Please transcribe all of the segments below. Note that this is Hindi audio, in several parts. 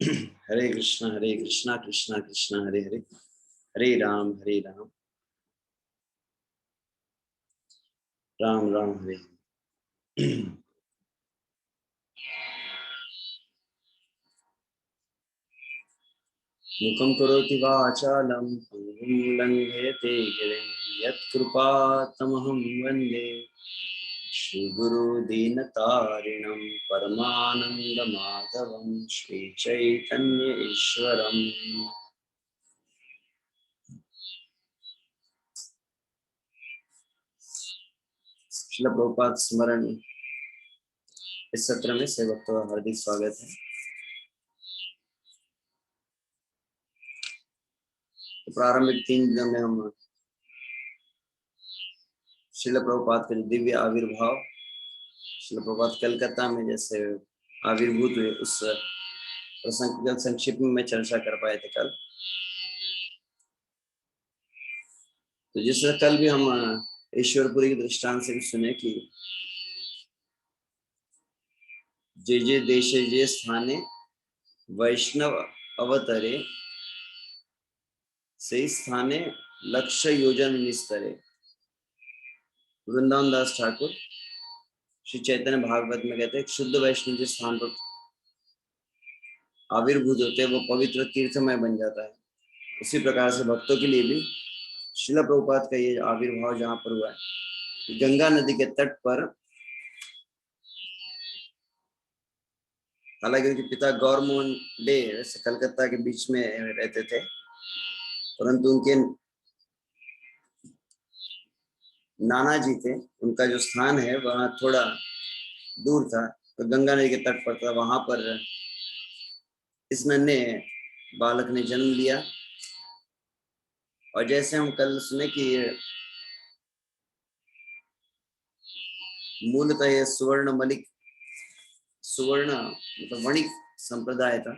हरे कृष्णा कृष्णा कृष्णा हरे हरे, हरे राम राम राम हरे हरे। मुखं करोति वाचालं पङ्गुं लङ्घयते गिरिं यत्कृपातमहं वन्दे श्रीगुरु दीनतारिणं परमानन्दमाधवं श्रीचैतन्य ईश्वरम्। श्रील प्रभुपाद स्मरण इस सत्र में सेवक का हार्दिक स्वागत है। तो प्रारंभिक 3 दिनों में हम श्रील प्रभुपाद के दिव्य आविर्भाव, श्रील प्रभुपाद कलकत्ता में जैसे आविर्भूत हुए उस प्रसंग का संक्षिप्त में मैं चर्चा कर पाए थे कल। तो जिस कल भी हम ईश्वरपुरी के दृष्टांत से भी सुने कि जे जे देशे जे स्थाने वैष्णव अवतरे से स्थाने लक्ष्य योजन निस्तरे। वृंदावन दास ठाकुर श्री चैतन्य भागवत में कहते हैं शुद्ध वैष्णव जिस स्थान पर आविर्भूत होते हैं वो पवित्र तीर्थमय बन जाता है। उसी प्रकार से भक्तों के लिए भी श्रील प्रभुपाद का ये आविर्भाव जहाँ पर हुआ है गंगा नदी के तट पर, हालांकि उनके पिता गौरमोहन डे वैसे कलकत्ता के बीच में रहते थे, परंतु उनके नाना जी थे, उनका जो स्थान है वहाँ थोड़ा दूर था, तो गंगा नदी के तट पर था। वहां पर इस नन्हे बालक ने जन्म लिया। और जैसे हम कल सुने कि मूलतः ये सुवर्ण मतलब वणिक संप्रदाय था,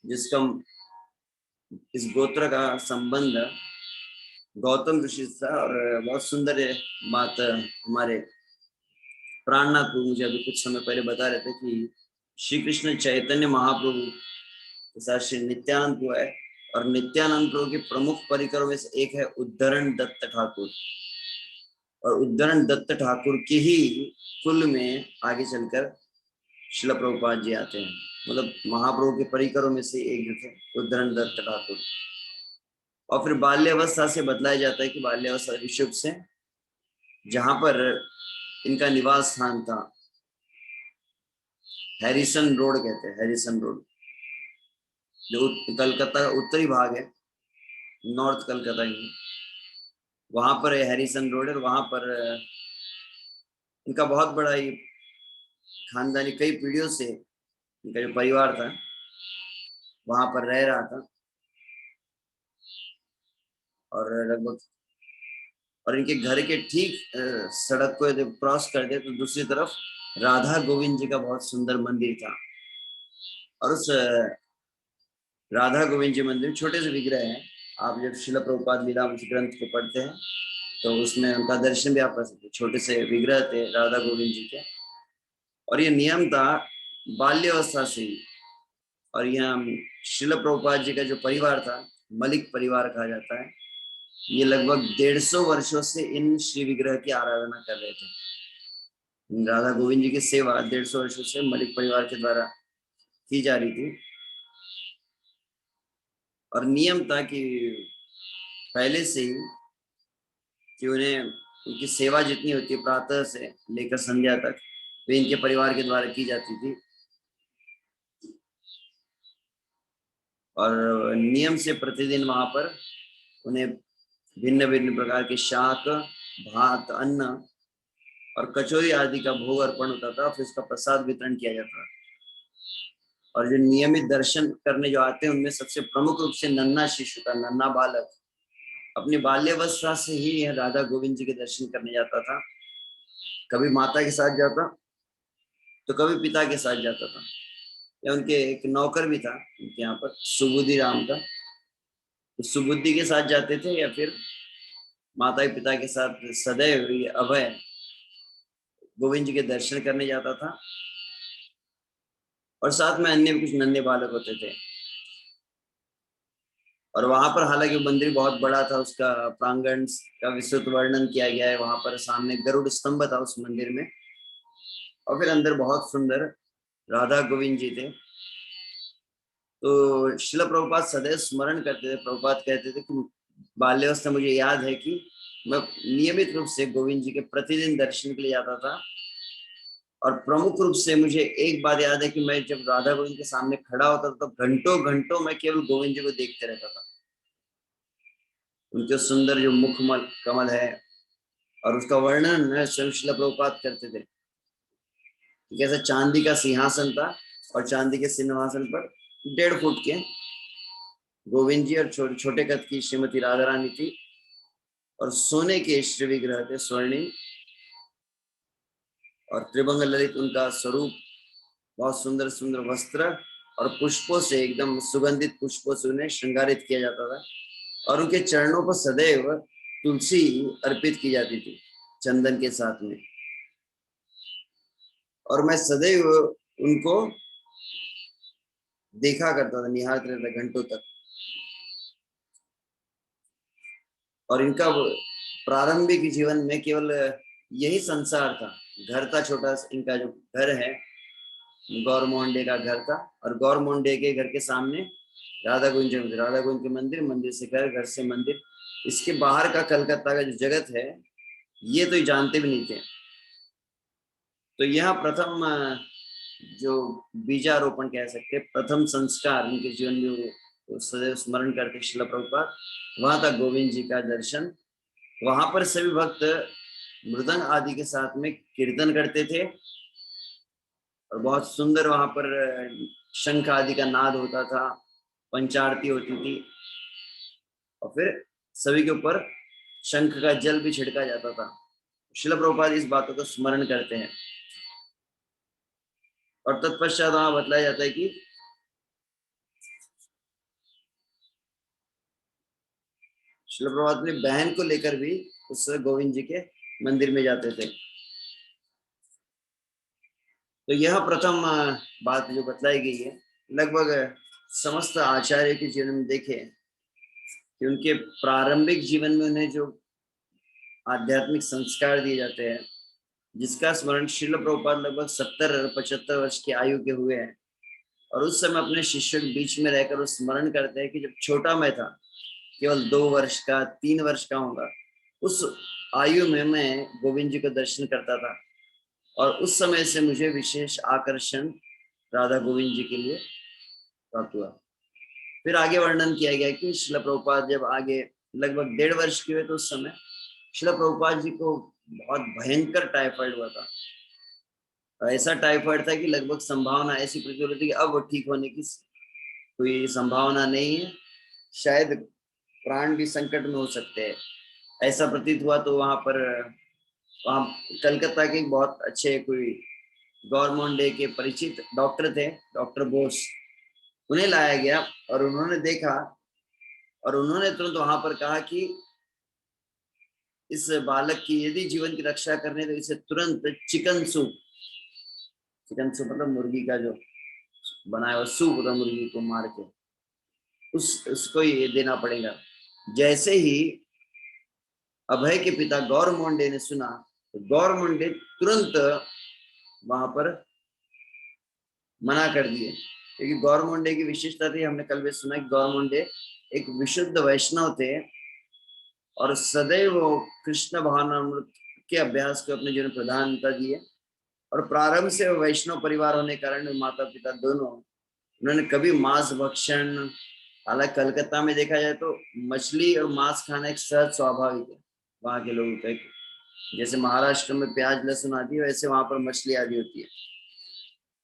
जिसका इस गोत्र का संबंध गौतम ऋषि था। और बहुत सुंदर बात हमारे प्राणनाथ प्रभु मुझे अभी कुछ समय पहले बता रहे थे कि श्री कृष्ण चैतन्य महाप्रभु के साथ श्री नित्यानंद प्रभु है, और नित्यानंद प्रभु के प्रमुख परिकरों में से एक है उद्धरण दत्त ठाकुर। और उद्धरण दत्त ठाकुर के ही कुल में आगे चलकर श्रील प्रभुपाद जी आते हैं। मतलब महाप्रभु के परिकरों में से एक जो थे उद्धरण दत्त ठाकुर। और फिर बाल्यावस्था से बतलाया जाता है कि बाल्यावस्था ऋषभ से जहां पर इनका निवास स्थान था, हैरिसन रोड कहते हैं, हैरिसन रोड जो कलकत्ता का उत्तरी भाग है, नॉर्थ कलकत्ता में, वहां पर हैरिसन रोड है। वहां पर इनका बहुत बड़ा ही खानदानी कई पीढ़ियों से इनका जो परिवार था वहां पर रह रहा था। और लगभग और इनके घर के ठीक सड़क को जब क्रॉस कर दे तो दूसरी तरफ राधा गोविंद जी का बहुत सुंदर मंदिर था। और उस राधा गोविंद जी मंदिर में छोटे से विग्रह हैं। आप जब श्रील प्रभुपाद लीलामृत ग्रंथ को पढ़ते हैं तो उसमें उनका दर्शन भी आप कर सकते हैं। छोटे से विग्रह थे राधा गोविंद जी के। और ये नियम था बाल्यावस्था से ही। और यहाँ श्रील प्रभुपाद जी का जो परिवार था, मलिक परिवार कहा जाता है, ये लगभग 150 वर्षों से इन श्री विग्रह की आराधना कर रहे थे। राधा गोविंद जी की सेवा 150 वर्षों से मलिक परिवार के द्वारा की जा रही थी। और नियम था कि पहले से ही कि उन्हें उनकी सेवा जितनी होती है प्रातः से लेकर संध्या तक वे इनके परिवार के द्वारा की जाती थी। और नियम से प्रतिदिन वहां पर उन्हें भिन्न भिन्न प्रकार के शाक, भात, अन्न और कचौरी आदि का भोग अर्पण होता था, फिर उसका प्रसाद वितरण किया जाता था। और जो नियमित दर्शन करने जो आते हैं उनमें सबसे प्रमुख रूप से नन्हा शिशु का, नन्हा बालक अपनी बाल्यावस्था से ही यह राधा गोविंद जी के दर्शन करने जाता था। कभी माता के साथ जाता तो कभी पिता के साथ जाता था, या उनके एक नौकर भी था उनके यहाँ पर सुबुद्धि राम का, तो सुबुद्धि के साथ जाते थे, या फिर माता पिता के साथ सदैव ये अभय गोविंद जी के दर्शन करने जाता था। और साथ में अन्य भी कुछ नन्हे बालक होते थे। और वहां पर हालांकि मंदिर बहुत बड़ा था, उसका प्रांगण का विस्तृत वर्णन किया गया है। वहां पर सामने गरुड़ स्तंभ था उस मंदिर में, और फिर अंदर बहुत सुंदर राधा गोविंद जी थे। तो शिल प्रभुपाद सदैव स्मरण करते थे। प्रभुपाद कहते थे कि बाल्यावस्था मुझे याद है कि मैं नियमित रूप से गोविंद जी के प्रतिदिन दर्शन के लिए जाता था। और प्रमुख रूप से मुझे एक बात याद है कि मैं जब राधा गोविंद के सामने खड़ा होता था तो घंटों घंटों मैं केवल गोविंद जी को देखते रहता था। उनके सुंदर जो मुखमल कमल है, और उसका वर्णन स्वयं शिल प्रभुपाद करते थे। कैसे चांदी का सिंहासन था, और चांदी के सिंहासन पर 1.5 फुट के गोविंद जी और छोटे कद की श्रीमती राधा रानी थी, और सोने के श्री विग्रह थे स्वर्णिम, और त्रिभंग ललित उनका स्वरूप। बहुत सुंदर सुंदर वस्त्र और पुष्पों से, एकदम सुगंधित पुष्पों से उन्हें श्रृंगारित किया जाता था। और उनके चरणों पर सदैव तुलसी अर्पित की जाती थी चंदन के साथ में। और मैं सदैव उनको देखा करता था, निहारते रहता घंटों तक। और इनका प्रारंभिक जीवन में केवल यही संसार था, घर था छोटा। इनका जो घर है गौर मोहंडे का घर था, और गौर मोहंडे के घर के सामने राधा गोविंद, राधा गोविंद के मंदिर, मंदिर से घर, घर से मंदिर। इसके बाहर का कलकत्ता का जो जगत है ये तो जानते भी नहीं थे। तो यह प्रथम जो बीजारोपण कह सकते, प्रथम संस्कार उनके जीवन में वो सदैव स्मरण करते शिल प्रभुपाद। वहां था गोविंद जी का दर्शन। वहां पर सभी भक्त मृदंग आदि के साथ में कीर्तन करते थे, और बहुत सुंदर वहां पर शंख आदि का नाद होता था, पंचारती होती थी, और फिर सभी के ऊपर शंख का जल भी छिड़का जाता था। शिल प्रभुपाद इस बातों को स्मरण करते हैं। और तत्पश्चात वहां बतलाया जाता है कि शिल प्रभुपाद अपनी बहन को लेकर भी उस गोविंद जी के मंदिर में जाते थे। तो यह प्रथम बात जो बतलाई गई है, लगभग समस्त आचार्य के जीवन में देखे कि उनके प्रारंभिक जीवन में उन्हें जो आध्यात्मिक संस्कार दिए जाते हैं, जिसका स्मरण शिल प्रभुपाद लगभग 70-75 वर्ष की आयु के हुए हैं। और उस समय अपने शिष्यों के बीच में रहकर वो स्मरण करते हैं कि जब छोटा मैं था, केवल 2 वर्ष का, 3 वर्ष का होगा, उस आयु में मैं गोविंद जी को दर्शन करता था, और उस समय से मुझे विशेष आकर्षण राधा गोविंद जी के लिए प्राप्त हुआ। फिर आगे वर्णन किया गया कि शिल प्रभुपाद जब आगे लगभग 1.5 वर्ष के हुए तो उस समय शिल प्रभुपाद जी को बहुत भयंकर टाइफाइड हुआ था। ऐसा टाइफाइड था कि लगभग संभावना ऐसी प्रतीत होती कि अब वो ठीक होने की कोई संभावना नहीं है, शायद प्राण भी संकट में हो सकते हैं, ऐसा प्रतीत हुआ। तो वहाँ कलकत्ता के बहुत अच्छे कोई गवर्नमेंट डे के परिचित डॉक्टर थे, डॉक्टर बोस, उन्हें लाया गया। और उन्होंने देखा, और उन्होंने तुरंत वहां पर कहा कि इस बालक की यदि जीवन की रक्षा करने तो इसे तुरंत चिकन सूप, चिकन सूप मतलब मुर्गी का जो बनाया हुआ सूप होता, मुर्गी को मार के उसको ये देना पड़ेगा। जैसे ही अभय के पिता गौर मोंडे ने सुना, तो गौर मोंडे तुरंत वहां पर मना कर दिए। क्योंकि गौर मोंडे की विशेषता थी, हमने कल भी सुना कि गौर मोंडे एक विशुद्ध वैष्णव थे, और सदैव वो कृष्ण भावनामृत के अभ्यास को अपने जीवन प्रधानता दिए। और प्रारंभ से वैष्णव परिवार होने के कारण माता पिता दोनों, उन्होंने कभी मांस भक्षण, हालांकि कलकत्ता में देखा जाए तो मछली और मांस खाना एक सहज स्वाभाविक है वहां के लोगों का। जैसे महाराष्ट्र में प्याज लहसुन आदि, वैसे वहां पर मछली आदि होती है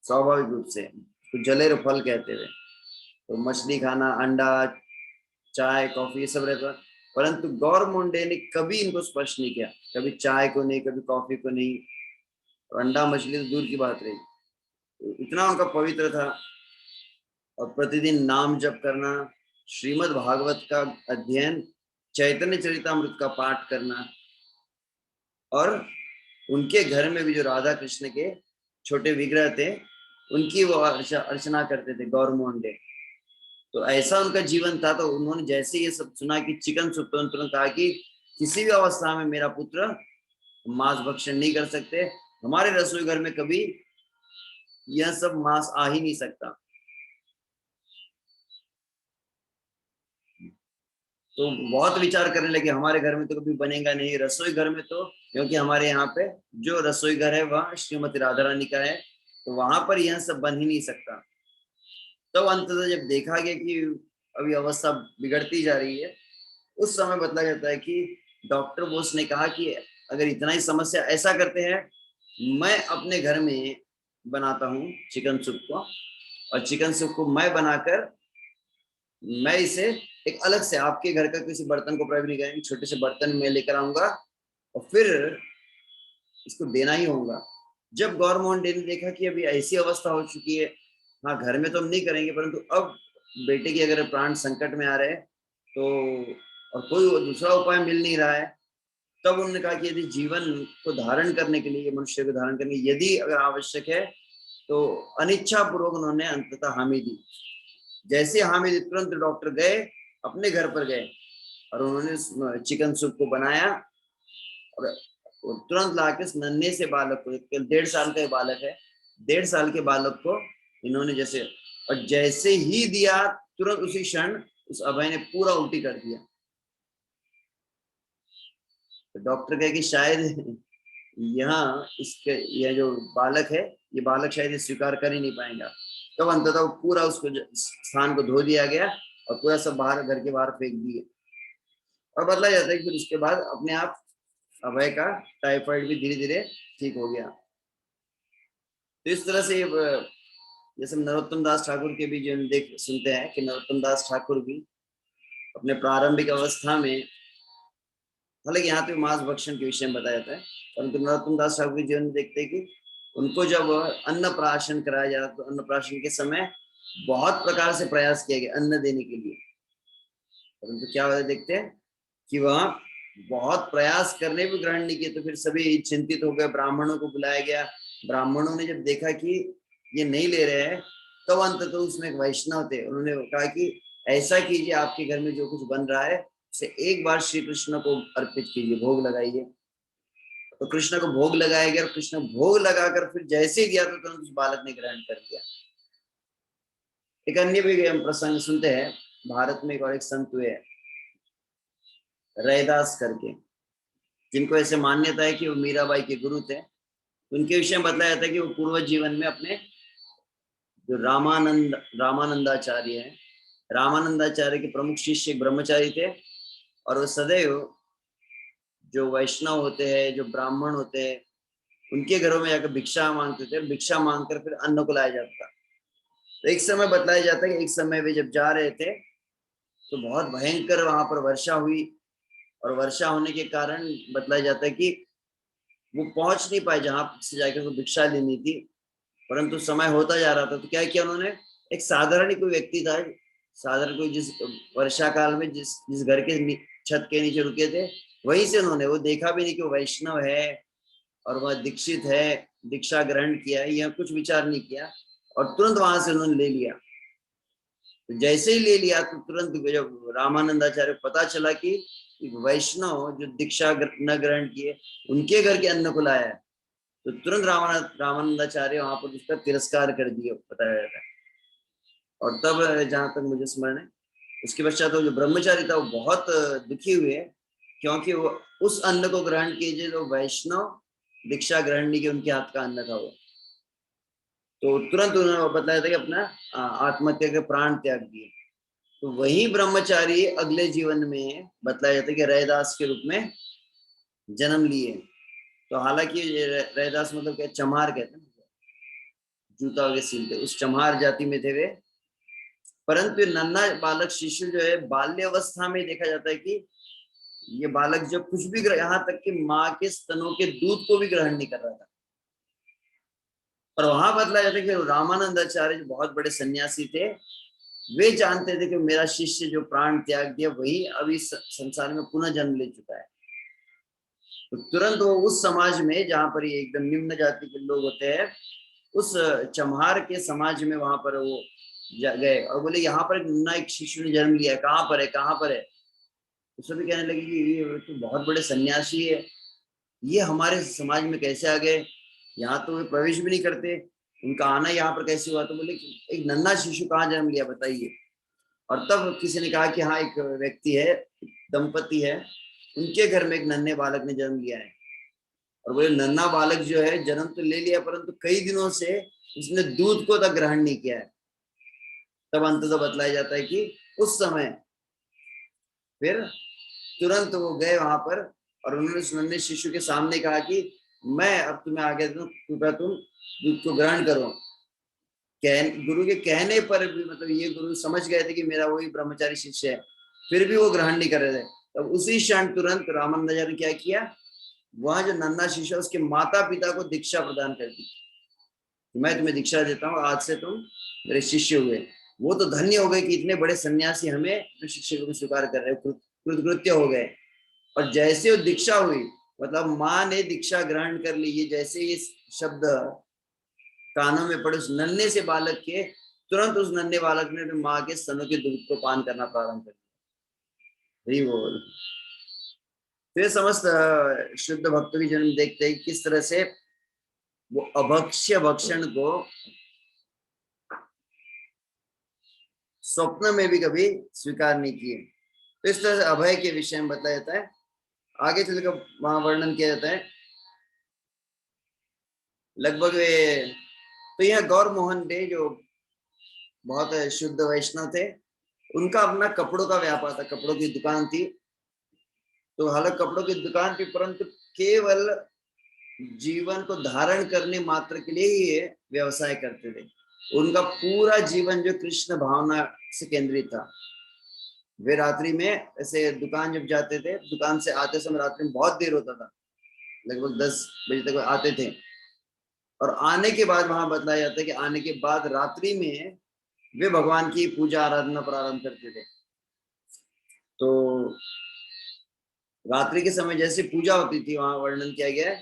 स्वाभाविक रूप से, तो जलेर फल कहते हुए। तो मछली खाना, अंडा, चाय, कॉफी, ये सब रहता। परंतु गौर मुंडे ने कभी इनको स्पर्श नहीं किया, कभी चाय को नहीं, कभी कॉफी को नहीं, और अंडा मछली तो दूर की बात रही। तो इतना उनका पवित्र था। और प्रतिदिन नाम जप करना, श्रीमद् भागवत का अध्ययन, चैतन्य चरितामृत का पाठ करना, और उनके घर में भी जो राधा कृष्ण के छोटे विग्रह थे उनकी वो अर्चना करते थे, गौर मोहन डे। तो ऐसा उनका जीवन था। तो उन्होंने जैसे ये सब सुना कि चिकन सूप, तो तुरंत कहा कि किसी भी अवस्था में मेरा पुत्र मांस भक्षण नहीं कर सकते, हमारे रसोई घर में कभी यह सब मांस आ ही नहीं सकता। तो बहुत विचार करने लगे, हमारे घर में तो कभी बनेगा नहीं, रसोई घर में तो, क्योंकि हमारे यहाँ पे जो रसोई घर है वह श्रीमती राधा रानी का है, तो वहां पर यह सब बन ही नहीं सकता। तब अंततः जब देखा गया कि अभी अवस्था बिगड़ती जा रही है, उस समय बतला जाता है कि डॉक्टर बोस ने कहा कि अगर इतना ही समस्या, ऐसा करते हैं, मैं अपने घर में बनाता हूँ चिकन सूप को, और चिकन सूप को मैं बनाकर मैं इसे एक अलग से आपके घर का किसी बर्तन को प्रयोग नहीं करेंगे, छोटे से बर्तन में लेकर आऊंगा और फिर इसको देना ही होगा। जब गौर मोहन डे ने देखा कि अभी ऐसी अवस्था हो चुकी है, हाँ घर में तो हम नहीं करेंगे, परंतु अब बेटे की अगर प्राण संकट में आ रहे हैं तो, और कोई दूसरा उपाय मिल नहीं रहा है, तब उन्होंने कहा कि यदि जीवन को धारण करने के लिए, मनुष्य को धारण करने के लिए यदि अगर आवश्यक है, तो अनिच्छा पूर्वक उन्होंने अंततः हामी दी। जैसे हामी दी, तुरंत डॉक्टर गए, अपने घर पर गए और उन्होंने चिकन सूप को बनाया, और तुरंत लाके उस नन्हे से बालक को, 1.5 साल का बालक है, 1.5 साल के बालक को इन्होंने जैसे, और जैसे ही दिया तुरंत उसी क्षण उस अभय ने पूरा उल्टी कर दिया। तो डॉक्टर कहे कि शायद यहाँ इसके, यह जो बालक है, ये बालक शायद स्वीकार कर ही नहीं पाएगा। तब अंततः पूरा उसको स्थान को धो दिया गया और पूरा सब बाहर, घर के बाहर फेंक दिए। और बदला जाता है कि फिर उसके बाद अपने आप अभय का टाइफाइड भी धीरे धीरे ठीक हो गया। तो इस तरह से जैसे नरोत्तम दास ठाकुर के भी जो देख सुनते हैं कि नरोत्तम दास ठाकुर भी अपने प्रारंभिक अवस्था में, हालांकि यहाँ पे मांस भक्षण के विषय में बताया जाता है, परंतु नरोत्तम दास ठाकुर के जीवन में देखते हैं कि उनको जब अन्नप्राशन कराया जा रहा, तो अन्नप्राशन के समय बहुत प्रकार से प्रयास किया गया अन्न देने के लिए, परंतु क्या होता देखते हैं कि वह बहुत प्रयास करने भी ग्रहण नहीं किए। तो फिर सभी चिंतित हो गए, ब्राह्मणों को बुलाया गया। ब्राह्मणों ने जब देखा कि ये नहीं ले रहे हैं, तब अंततः उसमें एक वैष्णव थे, उन्होंने कहा कि ऐसा कीजिए, आपके घर में जो कुछ बन रहा है उसे एक बार श्री कृष्ण को अर्पित कीजिए, भोग लगाइए। तो कृष्ण को भोग लगाया गया, और कृष्ण भोग लगाकर फिर जैसे ही दिया तो तुरंत उस बालक ने ग्रहण कर दिया। एक अन्य भी हम प्रसंग सुनते हैं, भारत में एक और एक संत हुए रैदास करके, जिनको ऐसे मान्यता है कि वो मीराबाई के गुरु थे। उनके विषय में बताया जाता है कि वो पूर्व जीवन में अपने जो रामानंदाचार्य है, रामानंदाचार्य के प्रमुख शिष्य ब्रह्मचारी थे, और वो सदैव जो वैष्णव होते हैं, जो ब्राह्मण होते हैं, उनके घरों में जाकर भिक्षा मांगते थे, भिक्षा मांगकर फिर अन्न को लाया जाता था। तो एक समय बतलाया जाता है कि एक समय वे जब जा रहे थे तो बहुत भयंकर वहां पर वर्षा हुई, और वर्षा होने के कारण बतलाया जाता है कि वो पहुंच नहीं पाए जहां से जाकर वो भिक्षा लेनी थी, परंतु समय होता जा रहा था। तो क्या किया उन्होंने, एक साधारण ही कोई व्यक्ति था, साधारण कोई, जिस वर्षा काल में जिस जिस घर के छत के नीचे रुके थे, वहीं से उन्होंने, वो देखा भी नहीं कि वो वैष्णव है और वह दीक्षित है, दीक्षा ग्रहण किया है, यह कुछ विचार नहीं किया, और तुरंत वहां से उन्होंने ले लिया। तो जैसे ही ले लिया तो तुरंत जब रामानंदाचार्य को पता चला कि वैष्णव जो दीक्षा न ग्रहण किए उनके घर के अन्न को लाया है, तो तुरंत रामानंदाचार्य वहां पर उसका तिरस्कार कर दिया, बताया जाता है। और तब जहां तक मुझे स्मरण है, उसके पश्चात वो जो ब्रह्मचारी था वो बहुत दुखी हुए, क्योंकि वो उस अन्न को ग्रहण कीजिए जो वैष्णव दीक्षा ग्रहण नहीं की, उनके हाथ का अन्न था वो। तो तुरंत उन्होंने बताया था कि अपना आत्महत्या के प्राण त्याग दिए। तो वही ब्रह्मचारी अगले जीवन में बतलाया जाता है कि रैदास के रूप में जन्म लिए। तो हालांकि रैदास मतलब क्या, चमार कहते हैं, जूता वगैरह सीलते, उस चमार जाति में थे वे। परंतु नन्हा बालक शिशु जो है, बाल्य अवस्था में देखा जाता है कि ये बालक जब कुछ भी, यहाँ तक कि माँ के स्तनों के दूध को भी ग्रहण नहीं कर रहा था। और वहां बतलाया जाता है कि रामानंदाचार्य जो बहुत बड़े सन्यासी थे, वे जानते थे कि मेरा शिष्य जो प्राण त्याग दिया वही अभी संसार में पुनः जन्म ले चुका है। तो तुरंत वो उस समाज में जहां पर ये एकदम निम्न जाति के लोग होते हैं, उस चम्हार के समाज में वहां पर वो गए और बोले यहाँ पर नन्ना एक शिशु ने जन्म लिया है, कहाँ पर है, कहाँ पर है। तो सभी कहने लगे कि ये तो बहुत बड़े सन्यासी है, ये हमारे समाज में कैसे आ गए, यहाँ तो वे प्रवेश भी नहीं करते, उनका आना यहाँ पर कैसे हुआ। तो बोले कि एक नन्हा शिशु कहाँ जन्म लिया बताइए। और तब किसी ने कहा कि हाँ, एक व्यक्ति है, दंपति है, उनके घर में एक नन्हे बालक ने जन्म लिया है। और वो नन्हा बालक जो है जन्म तो ले लिया, परंतु कई दिनों से उसने दूध को तक ग्रहण नहीं किया है। तब अंततः बतलाया जाता है कि उस समय फिर तुरंत वो गए वहां पर और उन्होंने उस नन्हे शिशु के सामने कहा कि मैं अब तुम्हें आगे दूं, कृपया तुम दूध को ग्रहण करो। गुरु के कहने पर भी, मतलब ये गुरु समझ गए थे कि मेरा वही ब्रह्मचारी शिष्य है, फिर भी वो ग्रहण नहीं कर रहे थे। तब उसी क्षण तुरंत रामानंदाचार्य ने क्या किया, वहां जो नन्हा शिशु उसके माता पिता को दीक्षा प्रदान कर दी, मैं तुम्हें दीक्षा देता हूँ, आज से तुम मेरे शिष्य हुए। वो तो धन्य हो गए कि इतने बड़े सन्यासी हमें शिष्य को स्वीकार कर रहे, कृतकृत्य हो गए। और जैसे वो दीक्षा हुई, मतलब माँ ने दीक्षा ग्रहण कर ली, ये जैसे ये शब्द कानों में पड़े उस नन्हे से बालक के, तुरंत उस नन्हे बालक ने माँ के स्तनों के दूध को पान करना प्रारंभ कर दिया। बोल। फिर समस्त शुद्ध भक्तों की जन्म देखते हैं किस तरह से वो अभक्ष्य भक्षण को स्वप्न में भी कभी स्वीकार नहीं किए। तो इस तरह से अभय के विषय में बताया जाता है। आगे चलकर वहां वर्णन किया जाता है लगभग तो यह गौर मोहन डे जो बहुत शुद्ध वैष्णव थे, उनका अपना कपड़ों का व्यापार था, कपड़ों की दुकान थी। तो हालांकि कपड़ों की दुकान थी, परंतु केवल जीवन को धारण करने मात्र के लिए ही ये व्यवसाय करते थे। उनका पूरा जीवन जो कृष्ण भावना से केंद्रित था। वे रात्रि में ऐसे दुकान जब जाते थे, दुकान से आते समय रात्रि में बहुत देर होता था, लगभग 10 बजे तक आते थे। और आने के बाद वहां बताया जाता है कि आने के बाद रात्रि में वे भगवान की पूजा आराधना प्रारंभ करते थे। तो रात्रि के समय जैसे पूजा होती थी, वहां वर्णन किया गया है,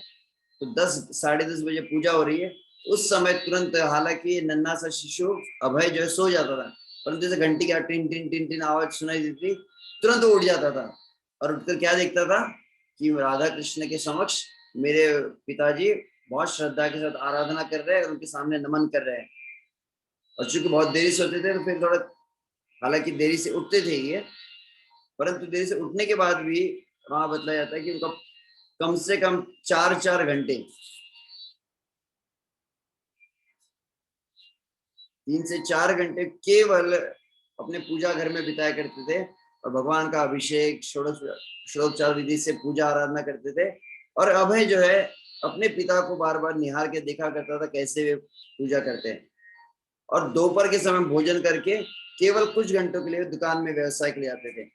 तो 10 साढ़े 10 बजे पूजा हो रही है, उस समय तुरंत, हालांकि नन्हा सा शिशु अभय जो है सो जाता था, परंतु जैसे घंटी की टिन टिन टिन टिन आवाज सुनाई देती, तुरंत उठ जाता था और उठकर क्या देखता था कि राधा कृष्ण के समक्ष मेरे पिताजी बहुत श्रद्धा के साथ आराधना कर रहे हैं और उनके सामने नमन कर रहे हैं। और चूंकि बहुत देरी से होते थे तो फिर थोड़ा, हालांकि देरी से उठते थे ये, परंतु देरी से उठने के बाद भी वहां बतलाया जाता है कि उनका कम से कम 4-4 घंटे, 3 से 4 घंटे केवल अपने पूजा घर में बिताया करते थे और भगवान का अभिषेक षोडशोपचार विधि से पूजा आराधना करते थे। और अभय जो है अपने पिता को बार बार निहार के देखा करता था कैसे वे पूजा करते हैं। और दोपहर के समय भोजन करके केवल कुछ घंटों के लिए दुकान में व्यवसाय के लिए आते थे।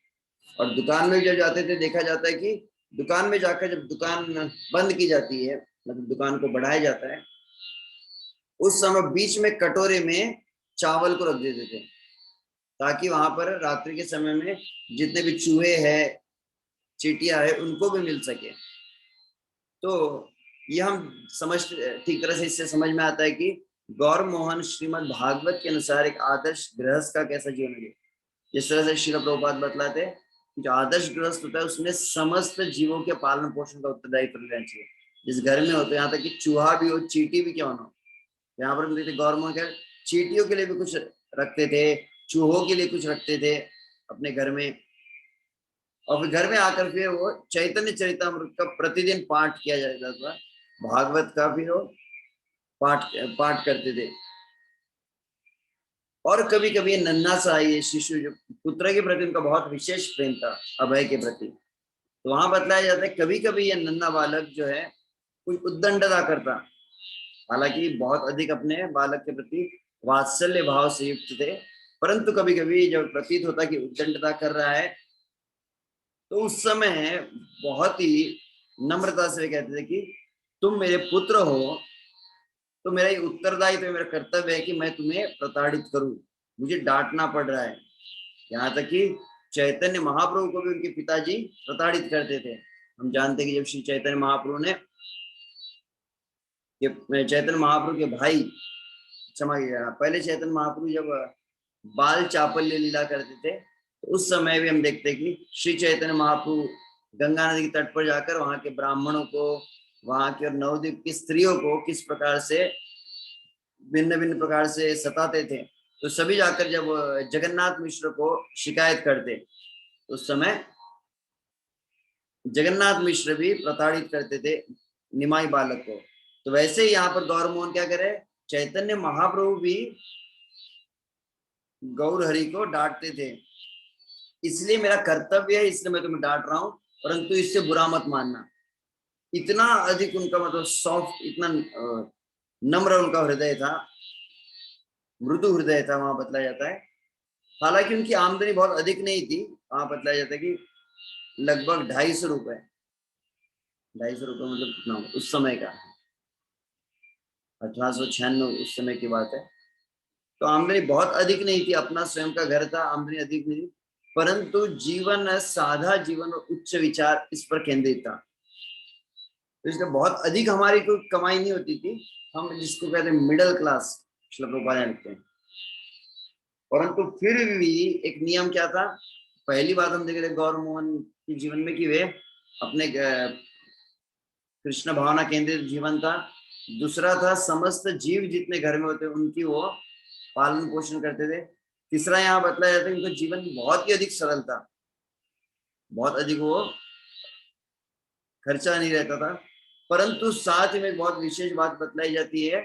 और दुकान में जब जाते थे, देखा जाता है कि दुकान में जाकर जब दुकान बंद की जाती है, मतलब दुकान को बढ़ाया जाता है, उस समय बीच में कटोरे में चावल को रख देते थे, ताकि वहां पर रात्रि के समय में जितने भी चूहे हैं, चींटियां है, उनको भी मिल सके। तो ये हम समझ, ठीक तरह से इससे समझ में आता है कि गौर मोहन श्रीमद् भागवत के अनुसार एक आदर्श गृहस्थ का कैसा जीवन है। जिस तरह से श्रील प्रभुपाद बतलाते हैं, जो आदर्श गृहस्थ होता है उसमें समस्त जीवों के पालन पोषण का उत्तरदायित्व लेना चाहिए। जिस घर में होते, यहाँ तक कि चूहा भी हो, चींटी भी क्यों ना हो। यहाँ पर हम देखते गौर मोहन क्या चींटियों के लिए भी कुछ रखते थे, चूहों के लिए कुछ रखते थे अपने घर में। और फिर घर में आकर फिर वो चैतन्य चरितामृत का प्रतिदिन पाठ किया जाता था, भागवत का भी वो पाठ पाठ करते थे। और कभी कभी नन्हा सा ये शिशु जो पुत्र के प्रति उनका बहुत विशेष प्रेम था, अभय के प्रति, तो वहां बतलाया जाता है कभी कभी ये नन्हा बालक जो है कुछ उद्दंडता करता, हालांकि बहुत अधिक अपने बालक के प्रति वात्सल्य भाव से युक्त थे, परंतु कभी कभी जब प्रतीत होता कि उद्दंडता कर रहा है, तो उस समय बहुत ही नम्रता से कहते थे कि तुम मेरे पुत्र हो, तो मेरा ये उत्तरदायित्व, मेरा कर्तव्य है कि मैं तुम्हें प्रताड़ित करूं, मुझे डांटना पड़ रहा है। यहाँ तक कि चैतन्य महाप्रभु को भी उनके पिताजी प्रताड़ित करते थे। हम जानते हैं कि जब श्री चैतन्य महाप्रभु के भाई क्षमा कीजिएगा, पहले चैतन्य महाप्रभु जब बाल चापल्य लीला करते थे तो उस समय भी हम देखते हैं कि श्री चैतन्य महाप्रभु गंगा नदी के तट पर जाकर वहां के ब्राह्मणों को, वहां के और नवद्वीप की स्त्रियों को किस प्रकार से भिन्न भिन्न प्रकार से सताते थे। तो सभी जाकर जब जगन्नाथ मिश्र को शिकायत करते तो उस समय जगन्नाथ मिश्र भी प्रताड़ित करते थे निमाई बालक को। तो वैसे ही यहाँ पर गौर मोहन क्या करे, चैतन्य महाप्रभु भी गौर हरि को डांटते थे, इसलिए मेरा कर्तव्य है, इसलिए मैं तुम्हें डांट रहा हूं, परंतु इससे बुरा मत मानना। इतना अधिक उनका मतलब सॉफ्ट, इतना नम्र उनका हृदय था, मृदु हृदय था वहां बतलाया जाता है। हालांकि उनकी आमदनी बहुत अधिक नहीं थी, वहां बतलाया जाता है कि लगभग 250 रुपए, 250 रुपए मतलब कितना उस समय का, 1896 उस समय की बात है। तो आमदनी बहुत अधिक नहीं थी, अपना स्वयं का घर था, आमदनी अधिक नहीं थी, परंतु जीवन साधा जीवन और उच्च विचार इस पर केंद्रित था। तो इसलिए बहुत अधिक हमारी कोई कमाई नहीं होती थी, हम जिसको कहते हैं मिडिल क्लास, श्लोक लिखते हैं। परंतु फिर भी एक नियम क्या था, पहली बात हम देख रहे गौर मोहन के जीवन में कि वे अपने कृष्ण भावना केंद्रित जीवन था। दूसरा था समस्त जीव जितने घर में होते उनकी वो पालन पोषण करते थे। तीसरा यहाँ बतलाया जाता है उनका जीवन बहुत ही अधिक सरल था, बहुत अधिक वो खर्चा नहीं रहता था। परंतु साथ में एक बहुत विशेष बात बतलाई जाती है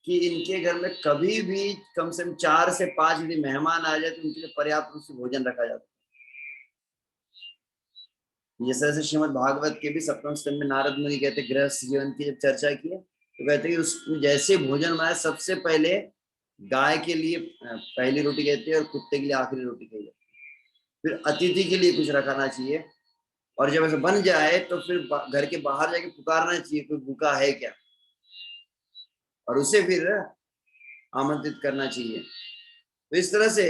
कि इनके घर में कभी भी कम से कम 4 से 5 यदि मेहमान आ जाए तो उनके लिए पर्याप्त रूप से भोजन रखा जाता है। जैसे जैसे श्रीमद् भागवत के भी 7वें स्कंद में नारद मुनि कहते गृहस्थ जीवन की जब चर्चा की है तो कहते हैं कि उसमें जैसे भोजन बनाए सबसे पहले गाय के लिए पहली रोटी कहते हैं और कुत्ते के लिए आखिरी रोटी कही जाती है, फिर अतिथि के लिए कुछ रखाना चाहिए, और जब ऐसा बन जाए तो फिर घर के बाहर जाके पुकारना चाहिए कोई भूखा है क्या, और उसे फिर आमंत्रित करना चाहिए। तो इस तरह से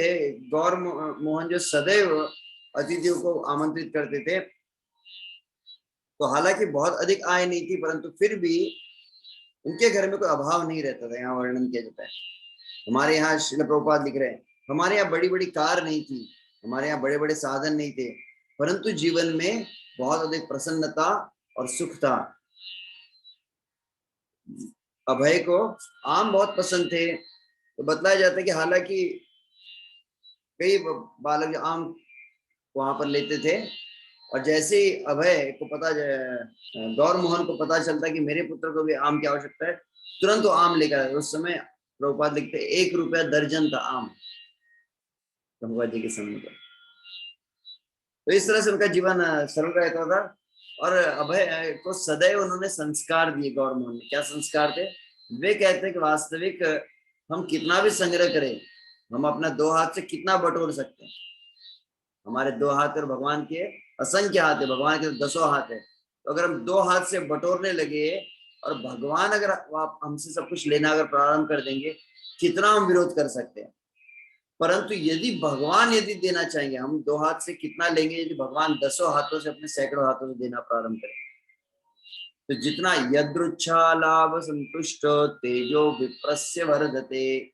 गौर मोहन जो सदैव अतिथियों को आमंत्रित करते थे, तो हालांकि बहुत अधिक आय नहीं थी परंतु फिर भी उनके घर में कोई अभाव नहीं रहता था। यहाँ वर्णन किया जाता है, हमारे यहाँ श्रील प्रभुपाद लिख रहे हैं, हमारे यहाँ बड़ी बड़ी कार नहीं थी, हमारे यहाँ बड़े बड़े साधन नहीं थे, परंतु जीवन में बहुत अधिक प्रसन्नता और सुख था। अभय को आम बहुत पसंद थे, तो बतलाया जाता है कि हालांकि कई बालक आम वहां पर लेते थे, और जैसे ही अभय को पता, गौर मोहन को पता चलता कि मेरे पुत्र को भी आम की आवश्यकता है, तुरंत वो आम लेकर आए। उस समय प्रभुपाद लिखते 1 रुपया दर्जन था आम प्रभुपाद जी के समय पर। तो इस तरह से उनका जीवन सरल रहता था, और अभय को सदैव उन्होंने संस्कार दिए। गौर मोहन में क्या संस्कार थे, वे कहते हैं कि वास्तविक हम कितना भी संग्रह करें, हम अपना 2 हाथ से कितना बटोर सकते हैं, हमारे 2 हाथ और भगवान के असंख्य हाथ है, भगवान के 10 हाथ है, तो अगर हम 2 हाथ से बटोरने लगे और भगवान अगर आप हमसे सब कुछ लेना अगर प्रारंभ कर देंगे, कितना हम विरोध कर सकते हैं। परंतु यदि भगवान यदि देना चाहेंगे, हम 2 हाथ से कितना लेंगे, यदि भगवान 10 हाथों से अपने सैकड़ों हाथों से देना प्रारंभ करेंगे, तो जितना यदृच्छा लाभ संतुष्ट तेजो विप्रस्य वर्धते,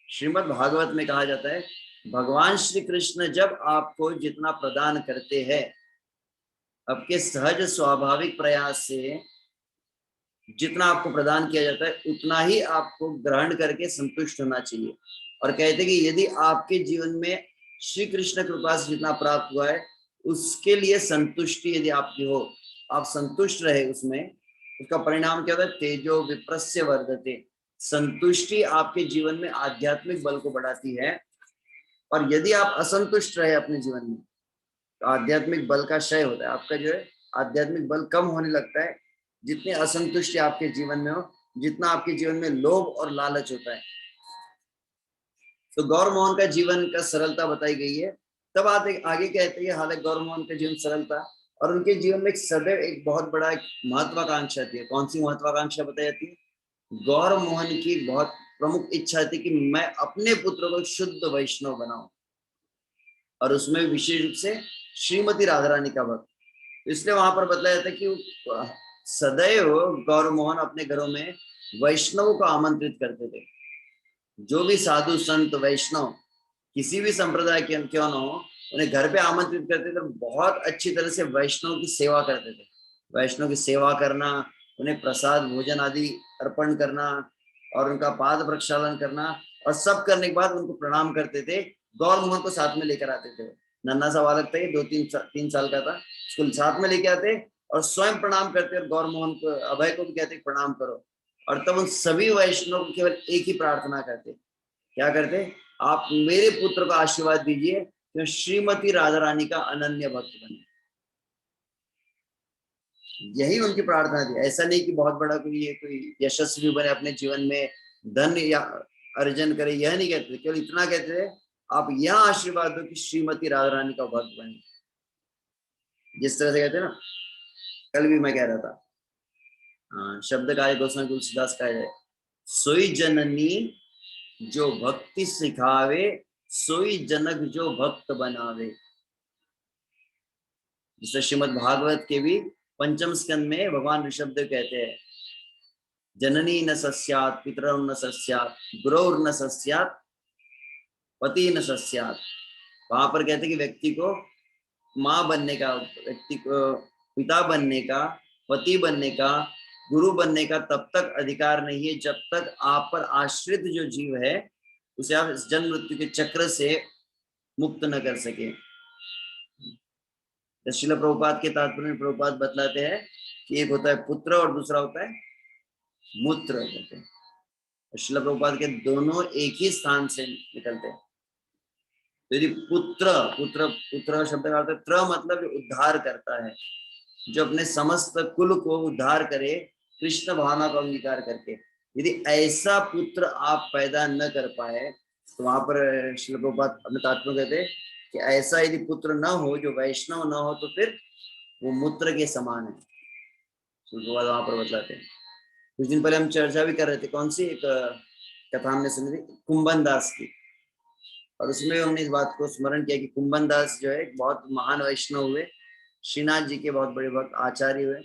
श्रीमद् भागवत में कहा जाता है भगवान श्री कृष्ण जब आपको जितना प्रदान करते हैं, आपके सहज स्वाभाविक प्रयास से जितना आपको प्रदान किया जाता है उतना ही आपको ग्रहण करके संतुष्ट होना चाहिए। और कहते हैं कि यदि आपके जीवन में श्री कृष्ण कृपा से जितना प्राप्त हुआ है उसके लिए संतुष्टि यदि आपकी हो, आप संतुष्ट रहे उसमें, उसका परिणाम क्या होता है, तेजो विप्रस्य वर्धते, संतुष्टि आपके जीवन में आध्यात्मिक बल को बढ़ाती है। और यदि आप असंतुष्ट रहे अपने जीवन में तो आध्यात्मिक बल का क्षय होता है, आपका जो है आध्यात्मिक बल कम होने लगता है। जितनी असंतुष्टि आपके जीवन में हो, जितना आपके जीवन में लोभ और लालच होता है। तो गौर मोहन का जीवन का सरलता बताई गई है। तब आगे कहते हैं हालांकि गौर मोहन का जीवन सरल था और उनके जीवन में एक सदैव एक बहुत बड़ा एक महत्वाकांक्षा थी। कौन सी महत्वाकांक्षा बताई जाती है, गौर मोहन की बहुत प्रमुख इच्छा थी कि मैं अपने पुत्र को शुद्ध वैष्णव बनाऊं, और उसमें विशेष रूप से श्रीमती राधा रानी का भक्त। इसलिए वहां पर बताया जाता है कि सदैव गौर मोहन अपने घरों में वैष्णवों को आमंत्रित करते थे। जो भी साधु संत वैष्णव किसी भी संप्रदाय के क्यों न हो, उन्हें घर पे आमंत्रित करते थे, बहुत अच्छी तरह से वैष्णव की सेवा करते थे। वैष्णव की सेवा करना, उन्हें प्रसाद भोजन आदि अर्पण करना और उनका पाद प्रक्षालन करना, और सब करने के बाद उनको प्रणाम करते थे। गौर मोहन को साथ में लेकर आते थे। नन्हा सा बालक था, ये 2-3 साल का था, उसको साथ में लेके आते और स्वयं प्रणाम करते, और गौर मोहन को, अभय को भी कहते प्रणाम करो। और तब उन सभी वैष्णव को केवल एक ही प्रार्थना करते, क्या करते, आप मेरे पुत्र को आशीर्वाद दीजिए कि श्रीमती राधा रानी का अनन्य भक्त बने। यही उनकी प्रार्थना थी। ऐसा नहीं कि बहुत बड़ा कोई यशस्वी बने, अपने जीवन में धन या अर्जन करे, यह नहीं कहते, केवल इतना कहते थे आप यह आशीर्वाद दो कि श्रीमती राधा रानी का भक्त बने। जिस तरह से कहते हैं ना, कल भी मैं कह रहा था, शब्द का गोस्वामी तुलसीदास का है, सोई जननी जो भक्ति सिखावे, सोई जनक जो भक्त बनावे। जिसे श्रीमद् भागवत के भी पंचम स्कंद में भगवान ऋषभदेव कहते हैं, जननी न सस्यात्, पितरौ न सस्यात्, गुरौर न सस्यात्, पति न सस्यात्। वहां पर कहते कि व्यक्ति को माँ बनने का, व्यक्ति को पिता बनने का, पति बनने का, गुरु बनने का तब तक अधिकार नहीं है जब तक आप पर आश्रित जो जीव है उसे आप इस जन्म मृत्यु के चक्र से मुक्त न कर सके। श्रील प्रभुपाद के तात्पर्य में प्रभुपाद बतलाते हैं कि एक होता है पुत्र और दूसरा होता है मूत्र कहते हैं। श्रील प्रभुपाद के दोनों एक ही स्थान से निकलते हैं। तो यदि पुत्र पुत्र पुत्र शब्द का अर्थ है त्र, मतलब उद्धार करता है, जो अपने समस्त कुल को उद्धार करे कृष्ण भावना का अंगीकार करके। यदि ऐसा पुत्र आप पैदा न कर पाए तो वहां पर श्रील प्रभुपाद अपने तात्पर्य कहते हैं कि ऐसा यदि पुत्र न हो जो वैष्णव न हो तो फिर वो मूत्र के समान है। वहां पर बतलाते हैं। कुछ दिन पहले हम चर्चा भी कर रहे थे, कौन सी एक कथा हमने सुनी थी, कुंभन दास की, और उसमें हमने इस बात को स्मरण किया कि कुंभन दास जो है बहुत महान वैष्णव हुए, श्रीनाथ जी के बहुत बड़े भक्त आचार्य हुए,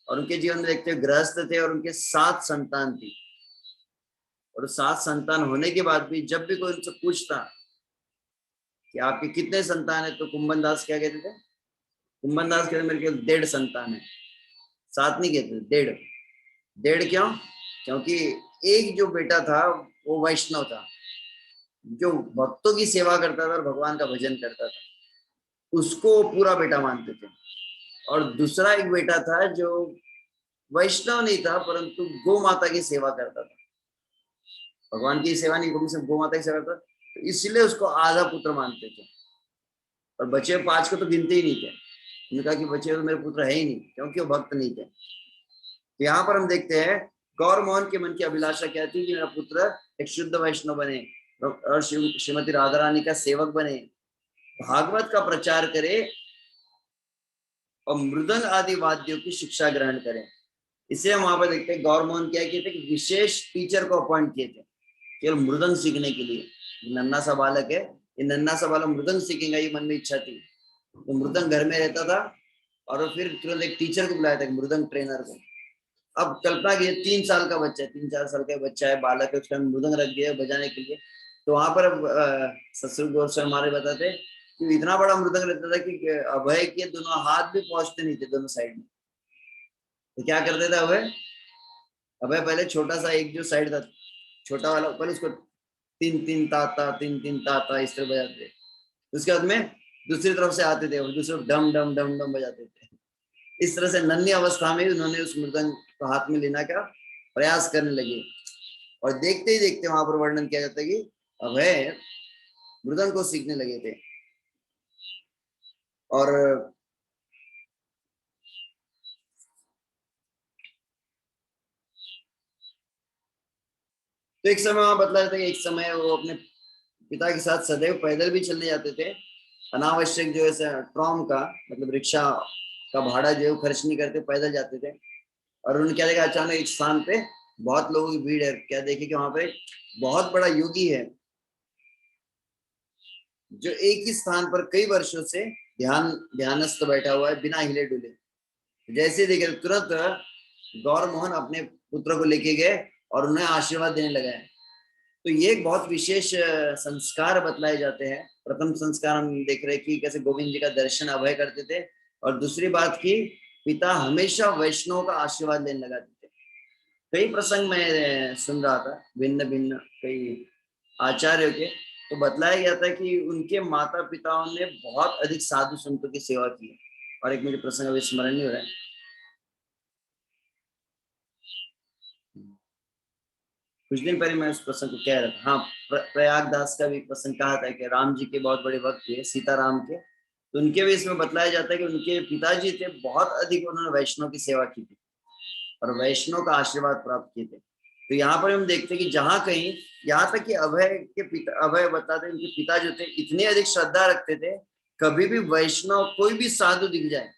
और उनके जीवन में देखते गृहस्थ थे और उनके 7 संतान थी। और 7 संतान होने के बाद भी जब भी कोई उनसे पूछता कि आपके कितने संतान है, तो कुंभन दास क्या कहते थे, कुंभन दास कहते मेरे केवल 1.5 संतान है। 7 नहीं कहते, 1.5। 1.5 क्यों? क्योंकि एक जो बेटा था वो वैष्णव था, जो भक्तों की सेवा करता था और भगवान का भजन करता था, उसको पूरा बेटा मानते थे। और दूसरा एक बेटा था जो वैष्णव नहीं था परंतु गौ माता की सेवा करता था, भगवान की सेवा नहीं, गौ माता की सेवा करता, तो इसलिए उसको आधा पुत्र मानते थे। और बचे 5 को तो गिनते ही नहीं थे। उन्होंने कहा कि बचे तो मेरे पुत्र है ही नहीं, क्योंकि वो भक्त नहीं थे। तो यहाँ पर हम देखते हैं गौर मोहन के मन की अभिलाषा क्या थी कि मेरा पुत्र एक शुद्ध वैष्णव बने और श्रीमती राधा रानी का सेवक बने, भागवत का प्रचार करे और मृदंग आदि वाद्यों की शिक्षा ग्रहण करें। इसे हम वहां पर देखते हैं गौर मोहन क्या किए थे कि विशेष टीचर को अपॉइंट किए थे केवल मृदंग सीखने के लिए। नन्ना सा बालक है, ये नन्ना सा बालक मृदंग सीखेगा, ये मन में इच्छा थी। तो मृदंग घर में रहता था और फिर तुरंत एक टीचर को बुलाया था, मृदंग ट्रेनर को। अब कल्पना की 3 साल का बच्चा है, 3-4 साल का बच्चा है, बालक है, उसका मृदंग रख दिया बजाने के लिए। तो वहां पर ससुर गोस्वामी हमारे बताते कि इतना बड़ा मृदंग रहता था कि अभय के दोनों हाथ भी पहुंचते नहीं थे दोनों साइड में। तो क्या करते थे अभय, अभय पहले छोटा सा एक जो साइड था छोटा वाला, पहले उसको 3-3 ताता 3-3 ताता इस तरह बजाते थे। उसके बाद में दूसरी तरफ से आते थे और दूसरे डम डम डम डम बजाते थे। इस तरह से नन्ही अवस्था में उन्होंने उस मृदंग को हाथ में लेने का प्रयास करने लगे। और देखते ही देखते वहां पर वर्णन किया जाता है कि अभय मृदंग को सीखने लगे थे। और तो एक समय वहां बतला जाता है कि एक समय वो अपने पिता के साथ सदैव पैदल भी चलने जाते थे, अनावश्यक जो है ट्रॉम का मतलब रिक्शा का भाड़ा जो है खर्च नहीं करते, पैदल जाते थे। और उन्होंने क्या देखा, अचानक एक स्थान पे बहुत लोगों की भीड़ है, क्या देखे कि वहां पे बहुत बड़ा योगी है जो एक ही स्थान पर कई वर्षों से ध्यानस्थ बैठा हुआ है बिना हिले डुले। जैसे देखे तुरंत गौर मोहन अपने पुत्र को लेके गए और उन्हें आशीर्वाद देने लगे। तो ये एक बहुत विशेष संस्कार बतलाए जाते हैं। प्रथम संस्कार हम देख रहे हैं कि कैसे गोविंद जी का दर्शन अभय करते थे, और दूसरी बात की पिता हमेशा वैष्णव का आशीर्वाद लेने लगाते थे। कई प्रसंग में सुन रहा था भिन्न भिन्न कई आचार्यों के, तो बतलाया गया था कि उनके माता पिताओं ने बहुत अधिक साधु संतों की सेवा की है। और एक मुझे प्रसंग अभी स्मरण नहीं हो रहा है, कुछ दिन पहले मैं उस प्रसंग को कह रहा था। हाँ, प्रयागदास का भी प्रसंग कहा था कि राम जी के बहुत बड़े भक्त थे सीताराम के, तो उनके भी इसमें बतलाया जाता है कि उनके पिताजी थे बहुत अधिक, उन्होंने वैष्णव की सेवा की थी और वैष्णव का आशीर्वाद प्राप्त किए थे। तो यहाँ पर हम देखते हैं कि जहां कहीं, यहाँ तक कि अभय के पिता, अभय बताते उनके पिता जो थे इतने अधिक श्रद्धा रखते थे, कभी भी वैष्णव कोई भी साधु दिख जाए,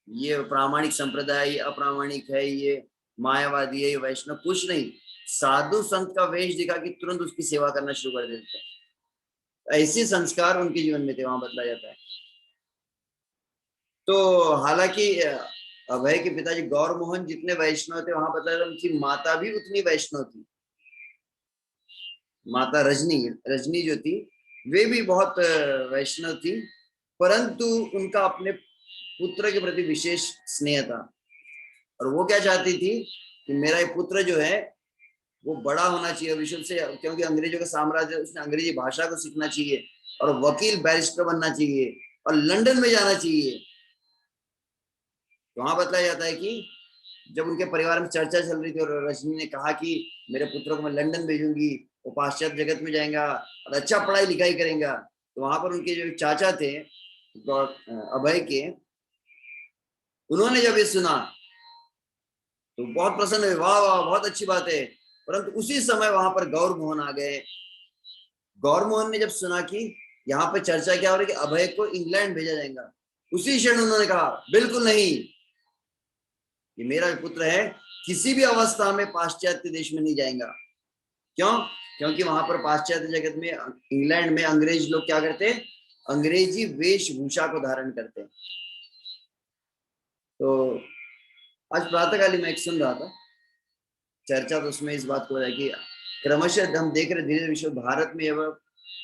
ये प्रामाणिक संप्रदाय, ये अप्रामाणिक है, ये मायावादी है, ये वैष्णव, कुछ नहीं, साधु संत का वेश दिखा कि तुरंत उसकी सेवा करना शुरू कर देते हैं। ऐसे संस्कार उनके जीवन में थे, वहां बतलाया जाता है। तो हालांकि अभय के पिताजी गौर मोहन जितने वैष्णव थे, वहां बताया उनकी माता भी उतनी वैष्णव थी। माता रजनी, रजनी जो थी वे भी बहुत वैष्णव थी, परंतु उनका अपने पुत्र के प्रति विशेष स्नेह था। और वो क्या चाहती थी कि मेरा ये पुत्र जो है वो बड़ा होना चाहिए विश्व से, क्योंकि अंग्रेजों का साम्राज्य, उसने अंग्रेजी भाषा को सीखना चाहिए और वकील बैरिस्टर बनना चाहिए और लंदन में जाना चाहिए। तो वहां बताया जाता है कि जब उनके परिवार में चर्चा चल रही थी और रजनी ने कहा कि मेरे पुत्र को मैं लंदन भेजूंगी, वो पाश्चात्य जगत में जाएगा और अच्छा पढ़ाई लिखाई करेंगे, तो वहां पर उनके जो चाचा थे अभय के, उन्होंने जब ये सुना तो बहुत प्रसन्न हुए, वाह वाह बहुत अच्छी बात है। परंतु उसी समय वहां पर गौर मोहन आ गए। गौर मोहन ने जब सुना कि यहाँ पे चर्चा क्या हो रही है कि अभय को इंग्लैंड भेजा जाएगा, उसी क्षण उन्होंने कहा बिल्कुल नहीं, ये मेरा पुत्र है, किसी भी अवस्था में पाश्चात्य देश में नहीं जाएगा। क्यों? क्योंकि वहां पर पाश्चात्य जगत में, इंग्लैंड में अंग्रेज लोग क्या करते हैं, अंग्रेजी वेशभूषा को धारण करते हैं। तो आज प्रातःकाली मैं एक सुन रहा था चर्चा, तो उसमें इस बात को बताया कि क्रमशः हम देख रहे धीरे विश्व भारत में,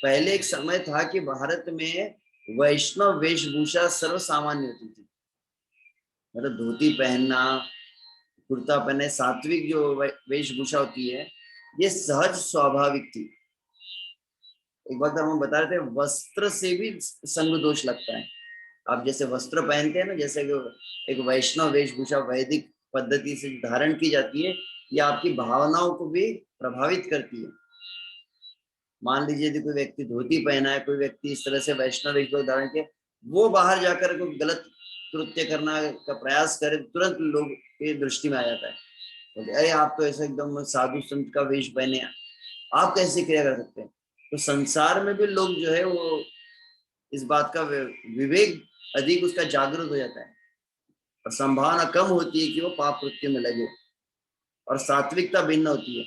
पहले एक समय था कि भारत में वैष्णव वेशभूषा सर्वसामान्य होती थी, मतलब धोती पहनना, कुर्ता पहने, सात्विक जो वेशभूषा होती है ये सहज स्वाभाविक थी। एक बात हम बता रहे थे, वस्त्र से भी संग दोष लगता है। आप जैसे वस्त्र पहनते हैं ना, जैसे एक वैष्णव वेशभूषा वैदिक पद्धति से धारण की जाती है, ये आपकी भावनाओं को भी प्रभावित करती है। मान लीजिए यदि कोई व्यक्ति धोती पहना है, कोई व्यक्ति इस तरह से वैष्णव वेशभूषा धारण के, वो बाहर जाकर कोई गलत कृत्य करना का प्रयास करे, तुरंत लोग की दृष्टि में आ जाता है, अरे आप तो ऐसा एकदम साधु संत का वेश पहने, आप कैसे क्रिया कर सकते हैं। तो संसार में भी लोग जो है वो इस बात का विवेक अधिक उसका जागरूक हो जाता है और संभावना कम होती है कि वो पाप कृत्य में लगे, और सात्विकता भिन्न होती है।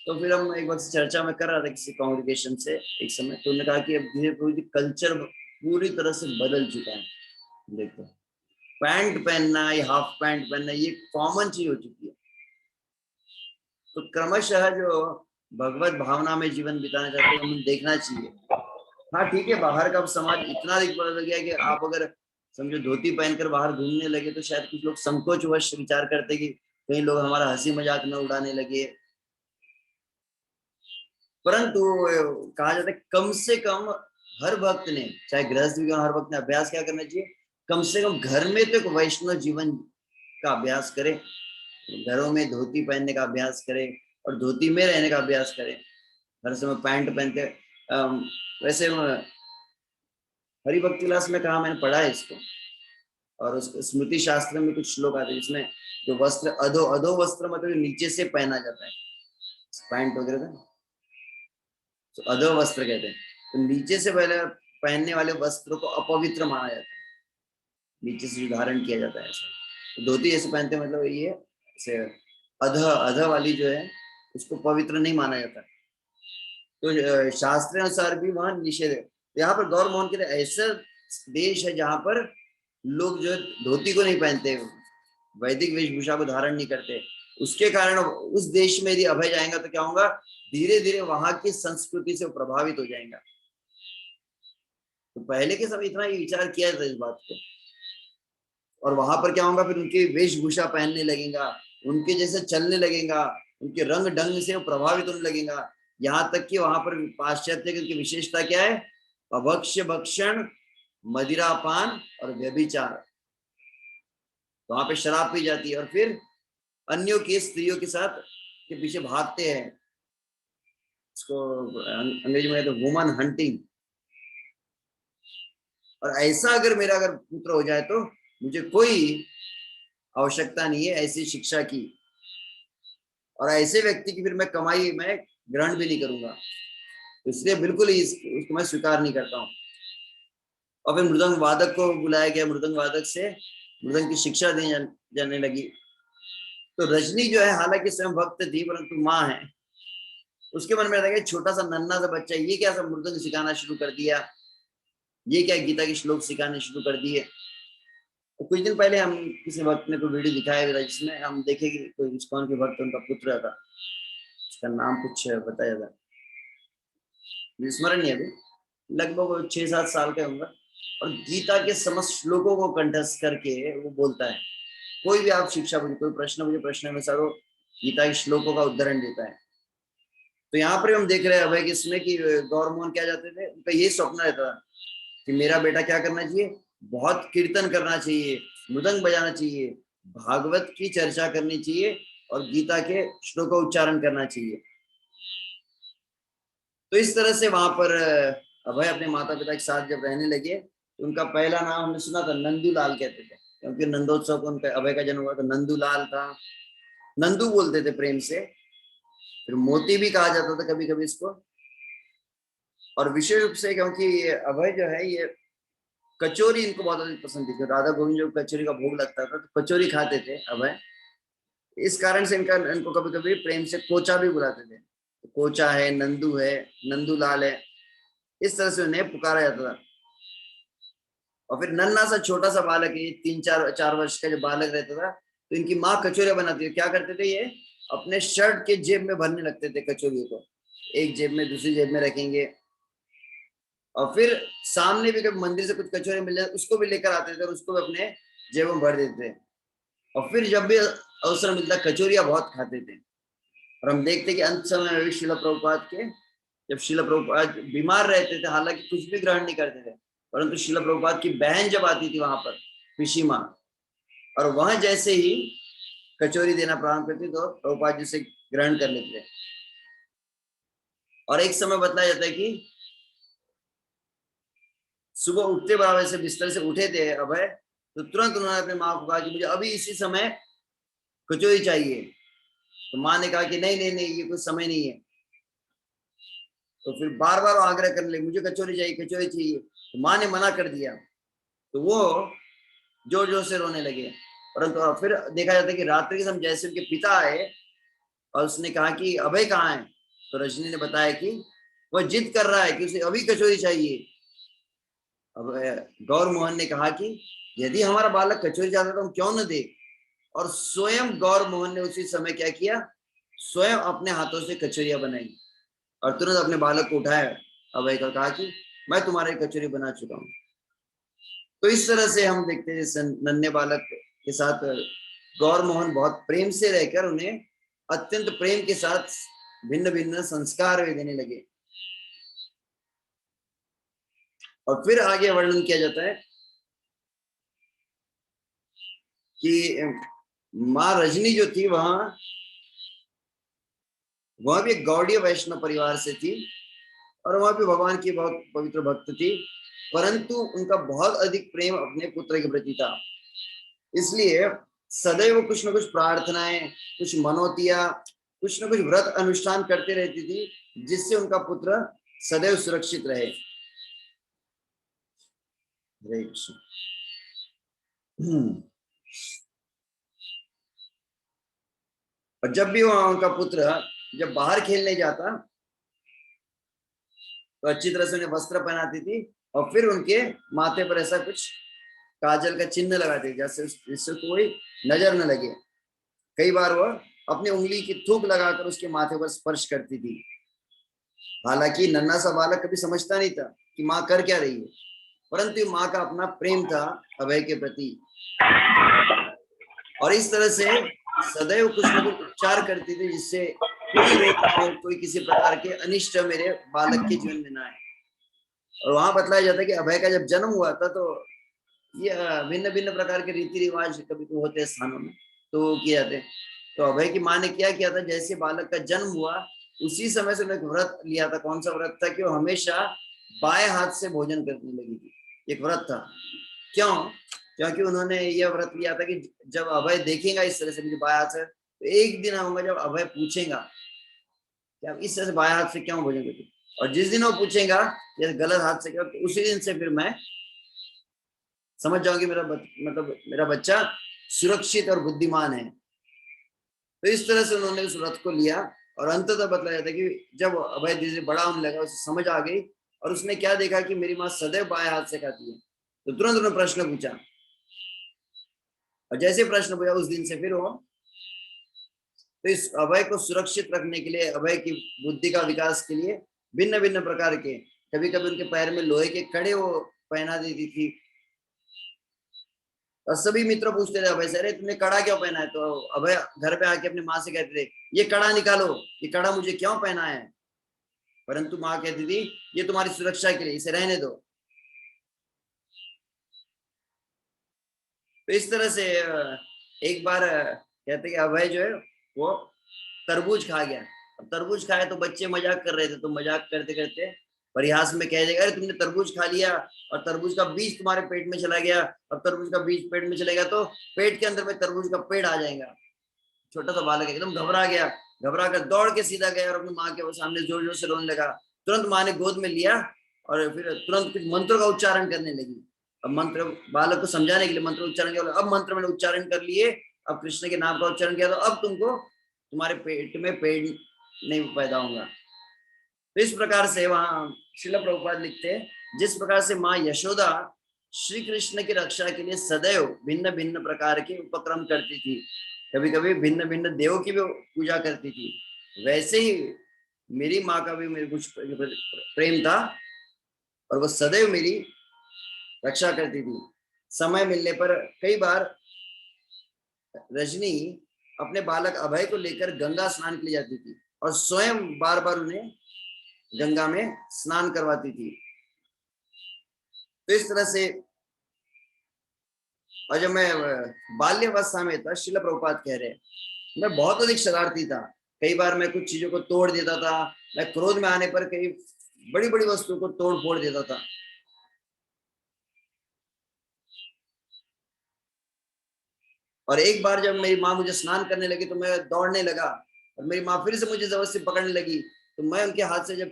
तो फिर हम एक वक्त चर्चा में कर रहा था किसी कांग्रेगेशन से एक समय, तो उन्होंने कहा कि अब धीरे धीरे कल्चर पूरी तरह से बदल चुका है। देखो पैंट पहनना या हाफ पैंट पहनना ये कॉमन चीज हो चुकी है। तो क्रमशः जो भगवत भावना में जीवन बिताना चाहते हैं हमें देखना चाहिए। हाँ ठीक है, बाहर का समाज इतना अधिक बदल गया कि आप अगर समझो धोती पहनकर बाहर घूमने लगे तो शायद कुछ लोग संकोचवश विचार करते कि कई लोग हमारा हंसी मजाक न उड़ाने लगे। परंतु कहा जाता है कम से कम हर भक्त ने, चाहे गृहस्थ भी हर भक्त ने अभ्यास क्या करना चाहिए, कम से कम घर में तो एक वैष्णव जीवन का अभ्यास करे, घरों में धोती पहनने का अभ्यास करे और धोती में रहने का अभ्यास करे, हर समय पैंट पहनते। वैसे हरिभक्ति विलास में कहा, मैंने पढ़ा है इसको, और उस स्मृति शास्त्र में कुछ श्लोक आते हैं जिसमें जो वस्त्र अधो अधो वस्त्र मतलब नीचे से पहना जाता है, पैंट वगैरह था, तो अधो वस्त्र कहते हैं। तो नीचे से पहले पहनने वाले वस्त्रों को अपवित्र माना जाता है, नीचे से जो धारण किया जाता है ऐसा। तो धोती ऐसे पहनते मतलब ये ऐसे अध अध वाली जो है उसको पवित्र नहीं माना जाता। तो शास्त्र अनुसार भी वहां निषेध है। यहाँ पर गौर मोहन के ऐसा देश है जहां पर लोग जो है धोती को नहीं पहनते, वैदिक वेशभूषा को धारण नहीं करते, उसके कारण उस देश में यदि अभय जाएगा तो क्या होगा, धीरे धीरे वहां की संस्कृति से वो प्रभावित हो जाएगा। तो पहले के समय इतना ही विचार किया था इस बात को, और वहां पर क्या होगा, फिर उनकी वेशभूषा पहनने लगेगा, उनके जैसे चलने लगेगा, उनके रंग ढंग से वो प्रभावित होने लगेगा। यहाँ तक कि वहां पर पाश्चात्य की विशेषता क्या है, अभक्ष्य भक्षण, मदिरापान और व्यभिचार। वहां पे शराब पी जाती है और फिर अन्यों की स्त्रियों के साथ के पीछे भागते हैं। इसको अंग्रेजी में तो वुमन हंटिंग। और ऐसा अगर मेरा अगर पुत्र हो जाए तो मुझे कोई आवश्यकता नहीं है ऐसी शिक्षा की, और ऐसे व्यक्ति की फिर मैं कमाई में ग्रहण भी नहीं करूंगा। इसलिए बिल्कुल ही उसको मैं स्वीकार नहीं करता हूँ। और फिर मृदंग वादक को बुलाया गया, मृदंग वादक से मृदंग की शिक्षा दी जाने लगी। तो रजनी जो है हालांकि स्वयं भक्त थी परंतु माँ है, उसके मन में रहता है छोटा सा नन्हा सा बच्चा, ये क्या सब मृदंग सिखाना शुरू कर दिया, ये क्या गीता के श्लोक सिखाने शुरू कर दिए। तो कुछ दिन पहले हम किसी भक्त ने कोई वीडियो दिखाया गया जिसमें हम देखे कि कोई इस्कॉन के भक्त, उनका पुत्र था, उसका नाम कुछ बताया था, स्मरण नहीं अभी, लगभग 6-7 साल का होगा, और गीता के समस्त श्लोकों को कंठस्थ करके वो बोलता है। कोई भी आप शिक्षा पूछे, कोई प्रश्न मुझे प्रश्न में सारो गीता के श्लोकों का उदाहरण देता है। तो यहाँ पर हम देख रहे हैं अभय किसमें कि गौर मोहन क्या जाते थे, उनका यही स्वप्न रहता था कि मेरा बेटा क्या करना चाहिए, बहुत कीर्तन करना चाहिए, मृदंग बजाना चाहिए, भागवत की चर्चा करनी चाहिए और गीता के श्लोक का उच्चारण करना चाहिए। तो इस तरह से वहां पर अभय अपने माता पिता के साथ जब रहने लगे तो उनका पहला नाम हमने सुना था नंदूलाल कहते थे, क्योंकि नंदोत्सव को उनका अभय का जन्म हुआ तो नंदूलाल था, नंदू बोलते थे प्रेम से। फिर मोती भी कहा जाता था कभी कभी इसको। और विशेष रूप से क्योंकि अभय जो है ये कचौरी इनको बहुत अधिक पसंद थी, राधा गोविंद जो कचौरी का भोग लगता था तो कचौरी खाते थे अभय। इस कारण से इनको कभी कभी प्रेम से कोचा भी बुलाते थे, तो कोचा है, नंदू है, नंदूलाल है, इस तरह से उन्हें पुकारा जाता था। और फिर नन्ना सा छोटा सा बालक, ये 3-4 वर्ष का जो बालक रहता था, तो इनकी माँ कचौरियां बनाती थी। क्या करते थे ये, अपने शर्ट के जेब में भरने लगते थे कचौरियों को, एक जेब में दूसरी जेब में रखेंगे, और फिर सामने भी कभी मंदिर से कुछ कचौरी मिल जाए उसको भी लेकर आते थे और उसको भी अपने जेबों में भर देते थे। और फिर जब भी अवसर मिलता कचौरियां बहुत खाते थे। और हम देखते कि अंत समय में भी शिला प्रभुपाद के, जब शिला प्रभुपाद बीमार रहते थे, हालांकि कुछ भी ग्रहण नहीं करते थे, परंतु शिला प्रभुपाद की बहन जब आती थी वहां पर पिशीमा, और वह जैसे ही कचौरी देना प्रारंभ करती तो प्रभुपाद जी से ग्रहण कर लेते थे। और एक समय बताया जाता है कि सुबह उठते बराबर से बिस्तर से उठे थे अभय, तो तुरंत उन्होंने अपने माँ को कहा कि मुझे अभी इसी समय कचौरी चाहिए। तो माँ ने कहा कि नहीं नहीं नहीं, ये कुछ समय नहीं है। तो फिर बार बार आग्रह करने लगे, मुझे कचौरी चाहिए, कचौरी चाहिए। तो माँ ने मना कर दिया, तो वो जोर जोर से रोने लगे। परंतु फिर देखा जाता है कि रात्रि के समय जैसे उनके पिता आए और उसने कहा कि अभय कहाँ है, तो रजनी ने बताया कि वह जिद कर रहा है कि उसे अभी कचौरी चाहिए। अब गौर मोहन ने कहा कि यदि हमारा बालक कचौरी चाहता तो हम क्यों न दे। और स्वयं गौर मोहन ने उसी समय क्या किया, स्वयं अपने हाथों से कचौरियां बनाई और तुरंत अपने बालक को उठाया, अभय का, कहा कि मैं तुम्हारी कचौरी बना चुका हूँ। तो इस तरह से हम देखते हैं नन्हे बालक के साथ गौर मोहन बहुत प्रेम से रहकर उन्हें अत्यंत प्रेम के साथ भिन्न भिन्न संस्कार वे देने लगे। और फिर आगे वर्णन किया जाता है कि माँ रजनी जो थी वह भी एक गौड़ीय वैष्णव परिवार से थी, और वह भी भगवान की बहुत पवित्र भक्त थी, परंतु उनका बहुत अधिक प्रेम अपने पुत्र के प्रति था। इसलिए सदैव कुछ न कुछ प्रार्थनाएं, कुछ मनोतियां, कुछ न कुछ व्रत अनुष्ठान करते रहती थी जिससे उनका पुत्र सदैव सुरक्षित रहे। हरे कृष्ण। और जब भी वहां उनका पुत्र जब बाहर खेलने जाता तो अच्छी तरह से उन्हें वस्त्र पहनाती थी और फिर उनके माथे पर ऐसा कुछ काजल का चिन्ह लगाती थी जिससे कोई नजर न लगे। कई बार वह अपनी उंगली की थूक लगाकर उसके माथे पर स्पर्श करती थी। हालांकि नन्हा सा बालक कभी समझता नहीं था कि माँ कर क्या रही है, परंतु माँ का अपना प्रेम था अभय के प्रति, और इस तरह से सदैव कुछ न कुछ उपचार करती थी जिससे कोई रोग और कोई किसी प्रकार के अनिष्ट मेरे बालक के जीवन में ना आए। और वहां बतलाया जाता है कि अभय का जब जन्म हुआ था तो ये भिन्न भिन्न प्रकार के रीति रिवाज कभी तो होते हैं स्थानों में, तो किए जाते हैं। तो अभय की माँ ने क्या किया था, जैसे बालक का जन्म हुआ उसी समय से उन्होंने व्रत लिया था। कौन सा व्रत था कि वो हमेशा बाएं हाथ से भोजन करने लगी थी। एक व्रत था। क्यों? क्योंकि उन्होंने यह व्रत लिया था कि जब अभय देखेगा इस तरह से मुझे बाएं हाथ से, तो एक दिन आऊंगा जब अभय पूछेगा कि आप इस तरह से बाएं हाथ से क्यों भोजन करते, और जिस दिन वो पूछेगा ये गलत हाथ से क्यों, तो उसी दिन से फिर मैं समझ जाऊंगी मतलब मेरा बच्चा सुरक्षित और बुद्धिमान है। तो इस तरह से उन्होंने उस व्रत को लिया, और अंततः बतलाया जाता है कि जब अभय धीरे धीरे बड़ा होने लगा, उसे समझ आ गई, और उसने क्या देखा कि मेरी माँ सदैव बाएं हाथ से खाती है, तो तुरंत उन्होंने प्रश्न पूछा, और जैसे प्रश्न पूछा उस दिन से फिर वो, तो इस अभय को सुरक्षित रखने के लिए, अभय की बुद्धि का विकास के लिए भिन्न भिन्न प्रकार के, कभी कभी उनके पैर में लोहे के कड़े वो पहना देती थी। और सभी मित्र पूछते थे अभय से, अरे तुमने कड़ा क्यों पहना है? तो अभय घर पे आके अपनी माँ से कहते थे, ये कड़ा निकालो, ये कड़ा मुझे क्यों पहना है? परंतु माँ कहती थी, ये तुम्हारी सुरक्षा के लिए, इसे रहने दो। तो इस तरह से एक बार कहते कि अभय जो है वो तरबूज खा गया। अब तरबूज खाया तो बच्चे मजाक कर रहे थे, तो मजाक करते करते परिहास में कह देगा, अरे तुमने तरबूज खा लिया और तरबूज का बीज तुम्हारे पेट में चला गया, अब तरबूज का बीज पेट में चलेगा तो पेट के अंदर में तरबूज का पेड़ आ जाएगा। छोटा सा बालक एकदम घबरा गया, घबरा कर दौड़ के सीधा गया और अपनी माँ के सामने जोर जोर से रोने लगा। तुरंत माँ ने गोद में लिया और फिर तुरंत कुछ मंत्रों का उच्चारण करने लगी। अब मंत्र बालक को समझाने के लिए मंत्र उच्चारण किया, अब मंत्र मैंने उच्चारण कर लिए, अब कृष्ण के नाम का उच्चारण किया, तो अब तुमको तुम्हारे पेट में पेड़ नहीं पैदा होगा। तो इस प्रकार से वहां श्रील प्रभुपाद लिखते हैं, जिस प्रकार से माँ यशोदा श्री कृष्ण की रक्षा के लिए सदैव भिन्न भिन्न प्रकार के उपक्रम करती थी, कभी कभी भिन्न भिन्न देवों की भी पूजा करती थी, वैसे ही मेरी माँ का भी मेरे कुछ प्रेम था, और वह सदैव मेरी रक्षा करती थी। समय मिलने पर कई बार रजनी अपने बालक अभय को लेकर गंगा स्नान के लिए जाती थी, और स्वयं बार बार उन्हें गंगा में स्नान करवाती थी। तो इस तरह से, और जब मैं बाल्यावस्था में था, श्रील प्रभुपाद कह रहे, मैं बहुत अधिक शरारती था। कई बार मैं कुछ चीजों को तोड़ देता था, मैं क्रोध में आने पर कई बड़ी बड़ी वस्तुओं को तोड़ फोड़ देता था। और एक बार जब मेरी माँ मुझे स्नान करने लगी तो मैं दौड़ने लगा, और मेरी माँ फिर से मुझे जबरदस्ती पकड़ने लगी, तो मैं उनके हाथ से जब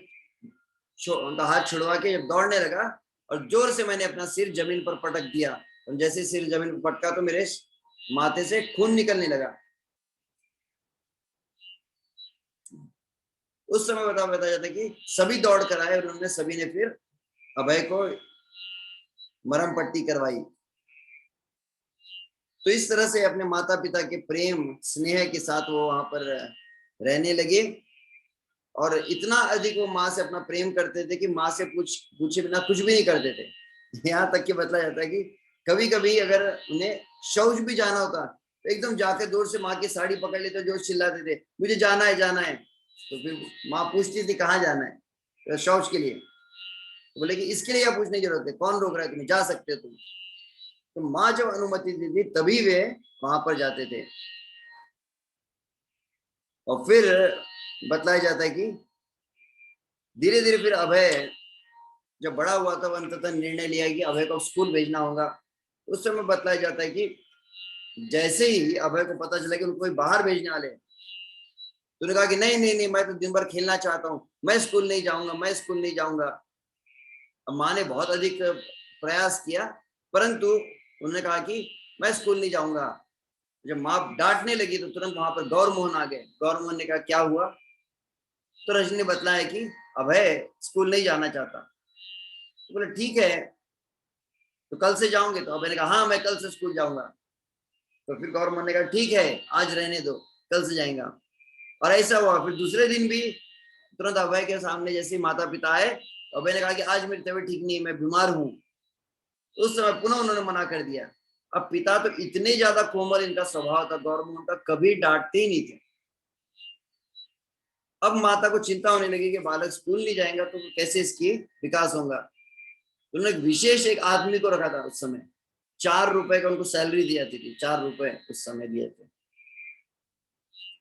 उनका हाथ छुड़वा के जब दौड़ने लगा, और जोर से मैंने अपना सिर जमीन पर पटक दिया, और जैसे सिर जमीन पर पटका तो मेरे माथे से खून निकलने लगा। उस समय बताया जाता है कि सभी दौड़ कर आए, और उन्होंने सभी ने फिर अभय को मरहम पट्टी करवाई। तो इस तरह से अपने माता पिता के प्रेम स्नेह के साथ वो वहां पर रहने लगे, और इतना अधिक वो माँ से अपना प्रेम करते थे कि माँ से पूछे बिना कुछ भी नहीं करते थे। यहाँ तक कि बताया जाता है कि कभी कभी अगर उन्हें शौच भी जाना होता तो एकदम जाके दूर से माँ की साड़ी पकड़ लेते, जो चिल्लाते थे, मुझे जाना है जाना है। तो फिर माँ पूछती थी कहाँ जाना है, तो शौच के लिए, तो बोले कि इसके लिए क्या पूछने की जरूरत है, कौन रोक रहा है तुम्हें, जा सकते हो तुम। तो माँ जब अनुमति दी थी तभी वे वहां पर जाते थे। और फिर बतलाया जाता है कि धीरे धीरे फिर अभय जब बड़ा हुआ तब अंततः निर्णय लिया कि अभय को स्कूल भेजना होगा। उस समय बतलाया जाता है कि जैसे ही अभय को पता चला कि उनको कोई बाहर भेजने वाले, तो उन्होंने कहा कि नहीं नहीं नहीं, मैं तो दिन भर खेलना चाहता हूँ, मैं स्कूल नहीं जाऊंगा, मैं स्कूल नहीं जाऊंगा। अब माँ ने बहुत अधिक प्रयास किया, परंतु उन्होंने कहा कि मैं स्कूल नहीं जाऊंगा। जब माँ डांटने लगी तो तुरंत वहां पर गौर मोहन आ गए। गौर मोहन ने कहा क्या हुआ? तो रजनी ने बतलाया कि अभय स्कूल नहीं जाना चाहता। तो बोले ठीक है, तो कल से जाओगे? तो अभय ने कहा हाँ मैं कल से स्कूल जाऊंगा। तो फिर गौर मोहन ने कहा ठीक है आज रहने दो। कल से जाएगा। और ऐसा हुआ, फिर दूसरे दिन भी तुरंत अभय के सामने जैसे ही माता पिता आए, अभय ने कहा कि आज मेरी तबीयत ठीक नहीं, मैं बीमार हूँ। उस समय पुनः उन्होंने मना कर दिया। अब पिता तो इतने ज्यादा कोमल इनका स्वभाव था, गौरमोहन का, कभी डांटते ही नहीं थे। अब माता को चिंता होने लगी कि बालक स्कूल नहीं जाएगा तो कैसे इसकी विकास होगा। तो उन्होंने विशेष एक आदमी को रखा था उस समय, 4 रुपए का उनको सैलरी दी जाती थी, 4 रुपए उस समय दिए थे।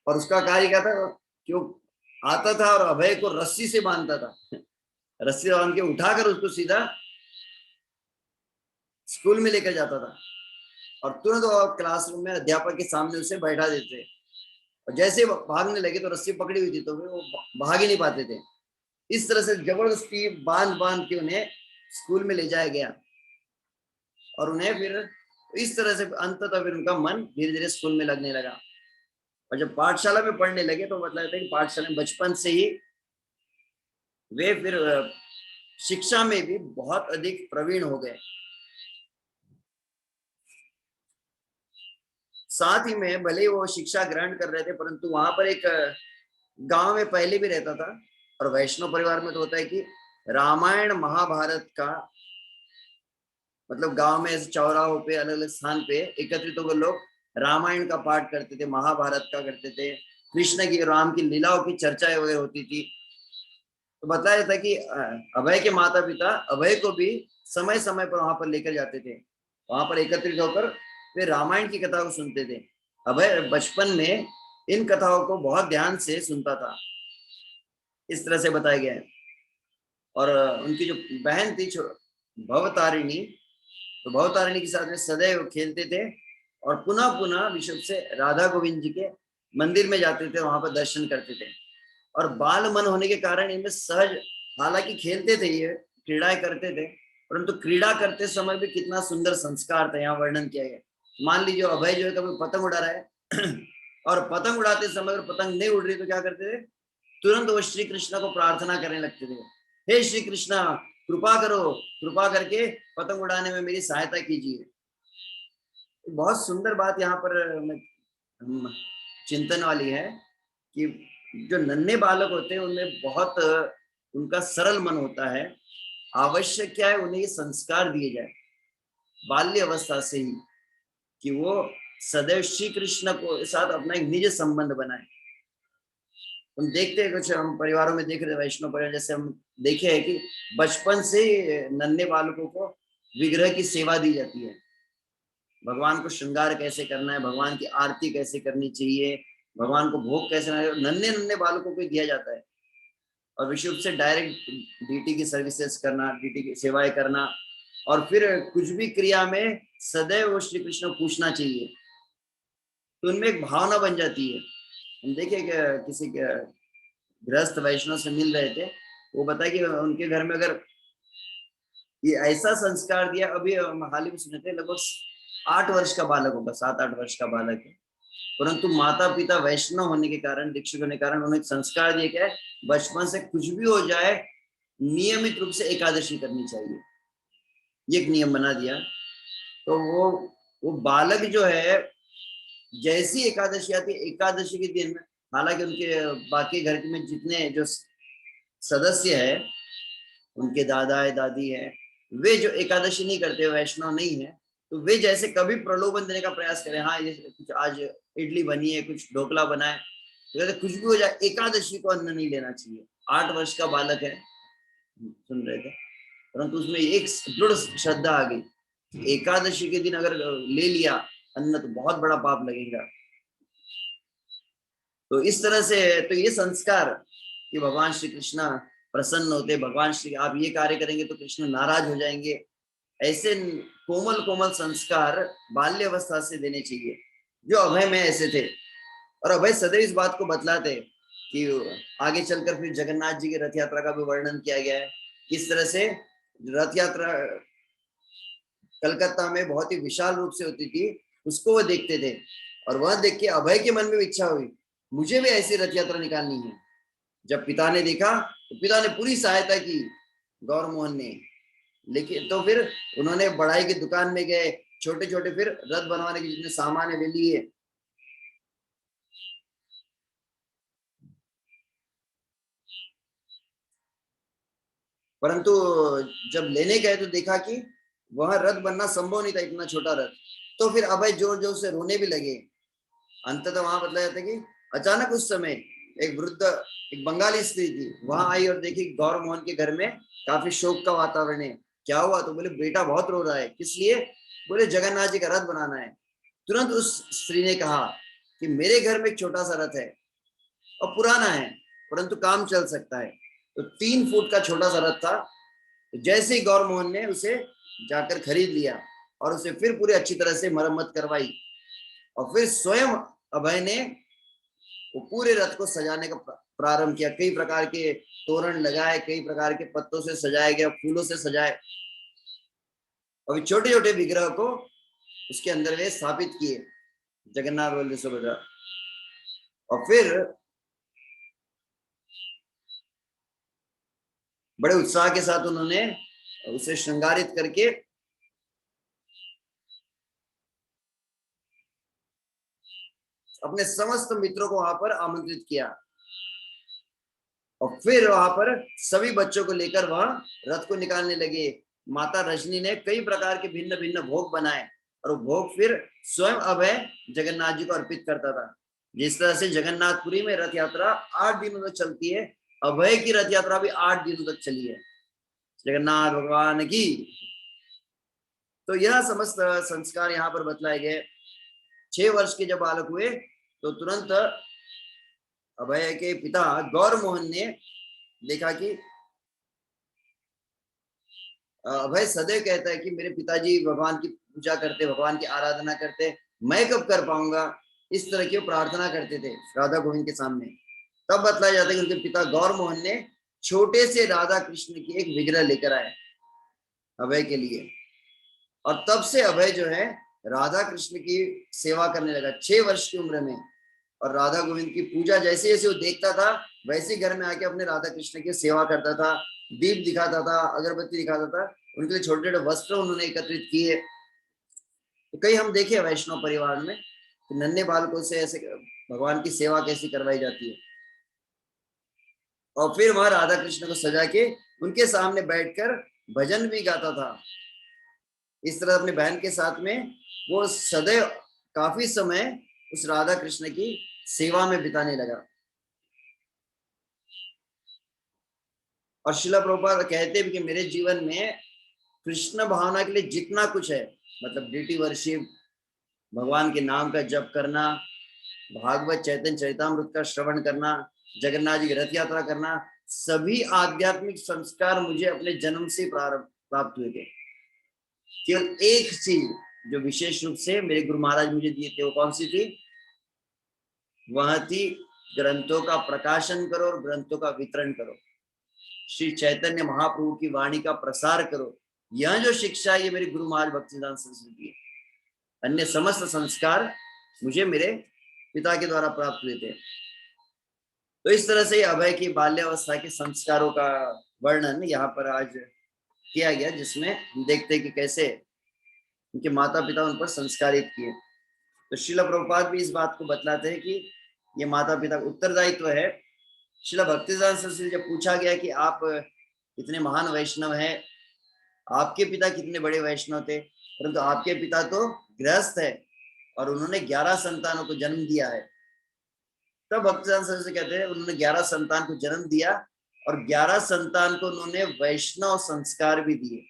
और उसका कार्य क्या था कि वो आता था और अभय को रस्सी से बांधता था, रस्सी बांध के उठाकर उसको सीधा स्कूल में लेकर जाता था और तुरंत वो क्लासरूम में अध्यापक के सामने उसे बैठा देते। और जैसे भागने लगे तो रस्सी पकड़ी हुई थी तो वो भाग ही नहीं पाते थे। इस तरह से जबरदस्ती बांध बांध के उन्हें स्कूल में ले जाया गया और उन्हें फिर इस तरह से अंततः फिर उनका मन धीरे धीरे स्कूल में लगने लगा। और जब पाठशाला में पढ़ने लगे तो मतलब कि पाठशाला में बचपन से ही वे फिर शिक्षा में भी बहुत अधिक प्रवीण हो गए। साथ ही में भले वो शिक्षा ग्रहण कर रहे थे परंतु वहां पर एक गांव में पहले भी रहता था। और वैष्णव परिवार में तो होता है कि रामायण महाभारत का मतलब गांव में ऐसे चौराहों पे अलग अलग स्थान पे एकत्रित होकर लोग रामायण का पाठ करते थे, महाभारत का करते थे, कृष्ण की राम की लीलाओं की चर्चाएं वगैरह होती थी। तो बताया जाता है कि अभय के माता पिता अभय को भी समय समय पर वहां पर लेकर जाते थे, वहां पर एकत्रित होकर वे रामायण की कथा को सुनते थे। अभय बचपन में इन कथाओं को बहुत ध्यान से सुनता था, इस तरह से बताया गया है। और उनकी जो बहन थी भवतारिणी, तो भवतारिणी के साथ में सदैव खेलते थे और पुनः पुनः विश्व से राधा गोविंद जी के मंदिर में जाते थे, वहां पर दर्शन करते थे। और बाल मन होने के कारण इनमें सहज, हालांकि खेलते थे, ये क्रीड़ाएं करते थे, परंतु क्रीड़ा करते समय भी कितना सुंदर संस्कार था यहाँ वर्णन किया गया। मान लीजिए अभय जो है कभी पतंग उड़ा रहा है और पतंग उड़ाते समय अगर पतंग नहीं उड़ रही तो क्या करते थे, तुरंत वो श्री कृष्ण को प्रार्थना करने लगते थे, हे श्री कृष्णा कृपा करो, कृपा करके पतंग उड़ाने में मेरी सहायता कीजिए। बहुत सुंदर बात यहाँ पर चिंतन वाली है कि जो नन्हे बालक होते हैं उनमें बहुत उनका सरल मन होता है। आवश्यक क्या है, उन्हें ये संस्कार दिए जाए बाल्य अवस्था से ही कि वो सदैव श्री कृष्ण को साथ अपना एक निज संबंध बनाए। हम देखते हैं कुछ हम परिवारों में देख रहे हैं, वैष्णव परिवार जैसे हम देखे हैं कि बचपन से नन्हे बालकों को विग्रह की सेवा दी जाती है, भगवान को श्रृंगार कैसे करना है, भगवान की आरती कैसे करनी चाहिए, भगवान को भोग कैसे नन्हे नन्हे बालकों को दिया जाता है। और विशुद्ध से डायरेक्ट डीटी की सर्विसेज करना, डीटी की सेवाएं करना, और फिर कुछ भी क्रिया में सदैव वो श्री कृष्ण पूछना चाहिए, तो उनमें एक भावना बन जाती है। हम देखे किसी गृहस्थ वैष्णव से मिल रहे थे, वो बताया कि उनके घर में अगर ये ऐसा संस्कार दिया, अभी हम हाल ही में सुने थे, लगभग 8 वर्ष का बालक होगा, 7-8 वर्ष का बालक है, परंतु माता पिता वैष्णव होने के कारण, दीक्षित होने के कारण उन्हें संस्कार दिया क्या है, बचपन से कुछ भी हो जाए नियमित रूप से एकादशी करनी चाहिए, ये एक नियम बना दिया। तो वो बालक जो है जैसी एकादशी आती है, एकादशी के दिन, हालांकि उनके बाकी घर में जितने जो सदस्य है, उनके दादा है दादी है, वे जो एकादशी नहीं करते, वैष्णव नहीं है, तो वे जैसे कभी प्रलोभन देने का प्रयास करें, हाँ ये कुछ आज इडली बनी है, कुछ ढोकला बना है, तो कहते कुछ भी हो जाए एकादशी को अन्न नहीं लेना चाहिए। 8 वर्ष का बालक है, सुन रहे थे, परंतु उसमें एक दृढ़ श्रद्धा आ गई, एकादशी के दिन अगर ले लिया अन्न तो बहुत बड़ा पाप लगेगा। तो इस तरह से तो ये संस्कार कि भगवान श्री कृष्ण प्रसन्न होते, भगवान श्री आप ये कार्य करेंगे तो कृष्ण नाराज हो जाएंगे, ऐसे कोमल कोमल संस्कार बाल्यावस्था से देने चाहिए, जो अभय में ऐसे थे। और अभय सदैव इस बात को बतलाते कि आगे चलकर फिर जगन्नाथ जी की रथ यात्रा का भी वर्णन किया गया है, किस तरह से रथ यात्रा कलकत्ता में बहुत ही विशाल रूप से होती थी, उसको वो देखते थे। और वह देख के अभय के मन में इच्छा हुई, मुझे भी ऐसी रथ यात्रा निकालनी है। जब पिता ने देखा तो पिता ने पूरी सहायता की, गौर मोहन ने, लेकिन तो फिर उन्होंने बढ़ाई की दुकान में गए, छोटे छोटे फिर रथ बनवाने के जितने सामान है वे लिए, परंतु जब लेने गए तो देखा कि वह रथ बनना संभव नहीं था, इतना छोटा रथ। तो फिर अभय जोर जोर से रोने भी लगे। अंततः वहां बताया जाता है कि अचानक उस समय एक वृद्ध, एक बंगाली स्त्री थी, वहां आई और देखी गौर मोहन के घर में काफी शोक का वातावरण है। क्या हुआ? तो बोले बेटा बहुत रो रहा है। किस लिए? बोले जगन्नाथ जी का रथ बनाना है। तुरंत उस स्त्री ने कहा कि मेरे घर में एक छोटा सा रथ है और पुराना है, परंतु काम चल सकता है। तो 3 फुट का छोटा सा रथ था। तो जैसे ही गौर मोहन ने उसे जाकर खरीद लिया और उसे फिर पूरी अच्छी तरह से मरम्मत करवाई, और फिर स्वयं अभय ने वो पूरे रथ को सजाने का प्रारंभ किया। कई प्रकार के तोरण लगाए, कई प्रकार के पत्तों से सजाया गया, फूलों से सजाए, और छोटे छोटे विग्रह को उसके अंदर वे स्थापित किए, जगन्नाथ बलदेव सुभद्रा। और फिर बड़े उत्साह के साथ उन्होंने उसे श्रृंगारित करके अपने समस्त मित्रों को वहां पर आमंत्रित किया, और फिर वहां पर सभी बच्चों को लेकर वह रथ को निकालने लगे। माता रजनी ने कई प्रकार के भिन्न भिन्न भोग बनाए, और वो भोग फिर स्वयं अभय जगन्नाथ जी को अर्पित करता था। जिस तरह से जगन्नाथपुरी में रथ यात्रा 8 दिनों तक चलती है, अभय की रथ यात्रा भी 8 दिनों तक चली है। जगन्नाथ भगवान की। तो यह समस्त संस्कार यहाँ पर बतलाए गए। 6 वर्ष के जब बालक हुए तो तुरंत अभय के पिता गौर मोहन ने देखा कि अभय सदैव कहता है कि मेरे पिताजी भगवान की पूजा करते, भगवान की आराधना करते, मैं कब कर पाऊंगा। इस तरह की प्रार्थना करते थे राधा गोविंद के सामने। तब बतलाया जाता है कि उनके पिता गौर मोहन ने छोटे से राधा कृष्ण की एक विग्रह लेकर आए अभय के लिए, और तब से अभय जो है राधा कृष्ण की सेवा करने लगा 6 वर्ष की उम्र में। और राधा गोविंद की पूजा जैसे जैसे वो देखता था, वैसे ही घर में आके अपने राधा कृष्ण की सेवा करता था, दीप दिखाता था, अगरबत्ती दिखाता था। उनके लिए छोटे छोटे वस्त्र उन्होंने एकत्रित किए। तो कई हम देखे वैष्णव परिवार में तो नन्हे बालकों से ऐसे भगवान की सेवा कैसी करवाई जाती है। और फिर वहां राधा कृष्ण को सजा के उनके सामने बैठकर भजन भी गाता था। इस तरह अपने बहन के साथ में वो सदैव काफी समय उस राधा कृष्ण की सेवा में बिताने लगा। और शिला प्रभुपाद कहते भी कि मेरे जीवन में कृष्ण भावना के लिए जितना कुछ है, मतलब ड्यूटी वर्शिप, भगवान के नाम का जप करना, भागवत चैतन्य चरितामृत का श्रवण करना, जगन्नाथ जी की रथ यात्रा करना, सभी आध्यात्मिक संस्कार मुझे अपने जन्म से प्राप्त हुए थे। केवल एक चीज जो विशेष रूप से मेरे गुरु महाराज मुझे दिए थे, वो कौन सी थी? वह थी ग्रंथों का प्रकाशन करो और ग्रंथों का वितरण करो, श्री चैतन्य महाप्रभु की वाणी का प्रसार करो। यह जो शिक्षा है ये मेरे गुरु महाराज भक्तिसिद्धांत सरस्वती है। अन्य समस्त संस्कार मुझे मेरे पिता के द्वारा प्राप्त हुए थे। तो इस तरह से अभय की बाल्यावस्था के संस्कारों का वर्णन यहाँ पर आज किया गया, जिसमें हम देखते हैं कि कैसे उनके माता पिता उन पर संस्कारित किए। तो श्रील प्रभुपाद भी इस बात को बतलाते हैं कि ये माता पिता का उत्तरदायित्व है। श्रील भक्तिसिद्धांत सरस्वती जब पूछा गया कि आप इतने महान वैष्णव हैं, आपके पिता कितने बड़े वैष्णव थे, परंतु आपके पिता तो गृहस्थ है और उन्होंने 11 संतानों को जन्म दिया है। तब भक्तिसिद्धांत सरस्वती कहते हैं उन्होंने 11 संतान को जन्म दिया और 11 संतान को उन्होंने वैष्णव संस्कार भी दिए,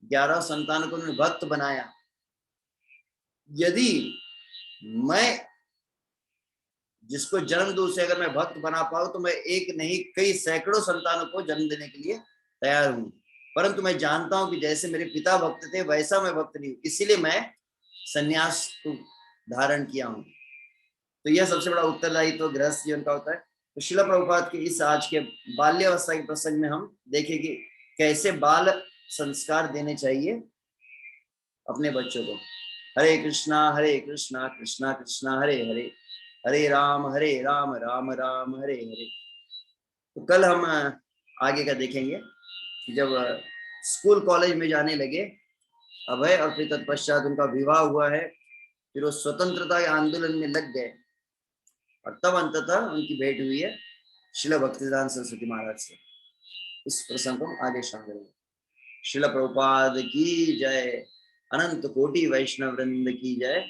11 संतान को उन्होंने भक्त बनाया। यदि मैं जिसको जन्म दूं उसे अगर मैं भक्त बना पाऊं तो मैं एक नहीं कई सैकड़ों संतानों को जन्म देने के लिए तैयार हूं। परंतु मैं जानता हूं कि जैसे मेरे पिता भक्त थे वैसा मैं भक्त नहीं हूं, इसीलिए मैं संन्यास को धारण किया हूं। तो यह सबसे बड़ा उत्तरदायित्व गृहस्थ जीवन का होता है। तो शिला प्रभुपाद के इस आज के बाल्यावस्था के प्रसंग में हम देखें कि कैसे बाल संस्कार देने चाहिए अपने बच्चों को। हरे कृष्णा कृष्णा कृष्णा हरे हरे, हरे राम राम राम हरे हरे। तो कल हम आगे का देखेंगे। जब स्कूल कॉलेज में जाने लगे अभय और फिर तत्पश्चात उनका विवाह हुआ है, फिर वो स्वतंत्रता के आंदोलन में लग गए और तब अंततः उनकी भेंट हुई है श्रील भक्तिसिद्धांत सरस्वती महाराज से। इस प्रसंग को हम आगे शामिल करेंगे। श्रील प्रभुपाद की जय, अनंत कोटि वैष्णव वृंद की जय,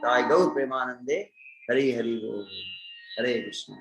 ताय गौर प्रेमानंदे, हरि हरि बोल। हरे कृष्ण।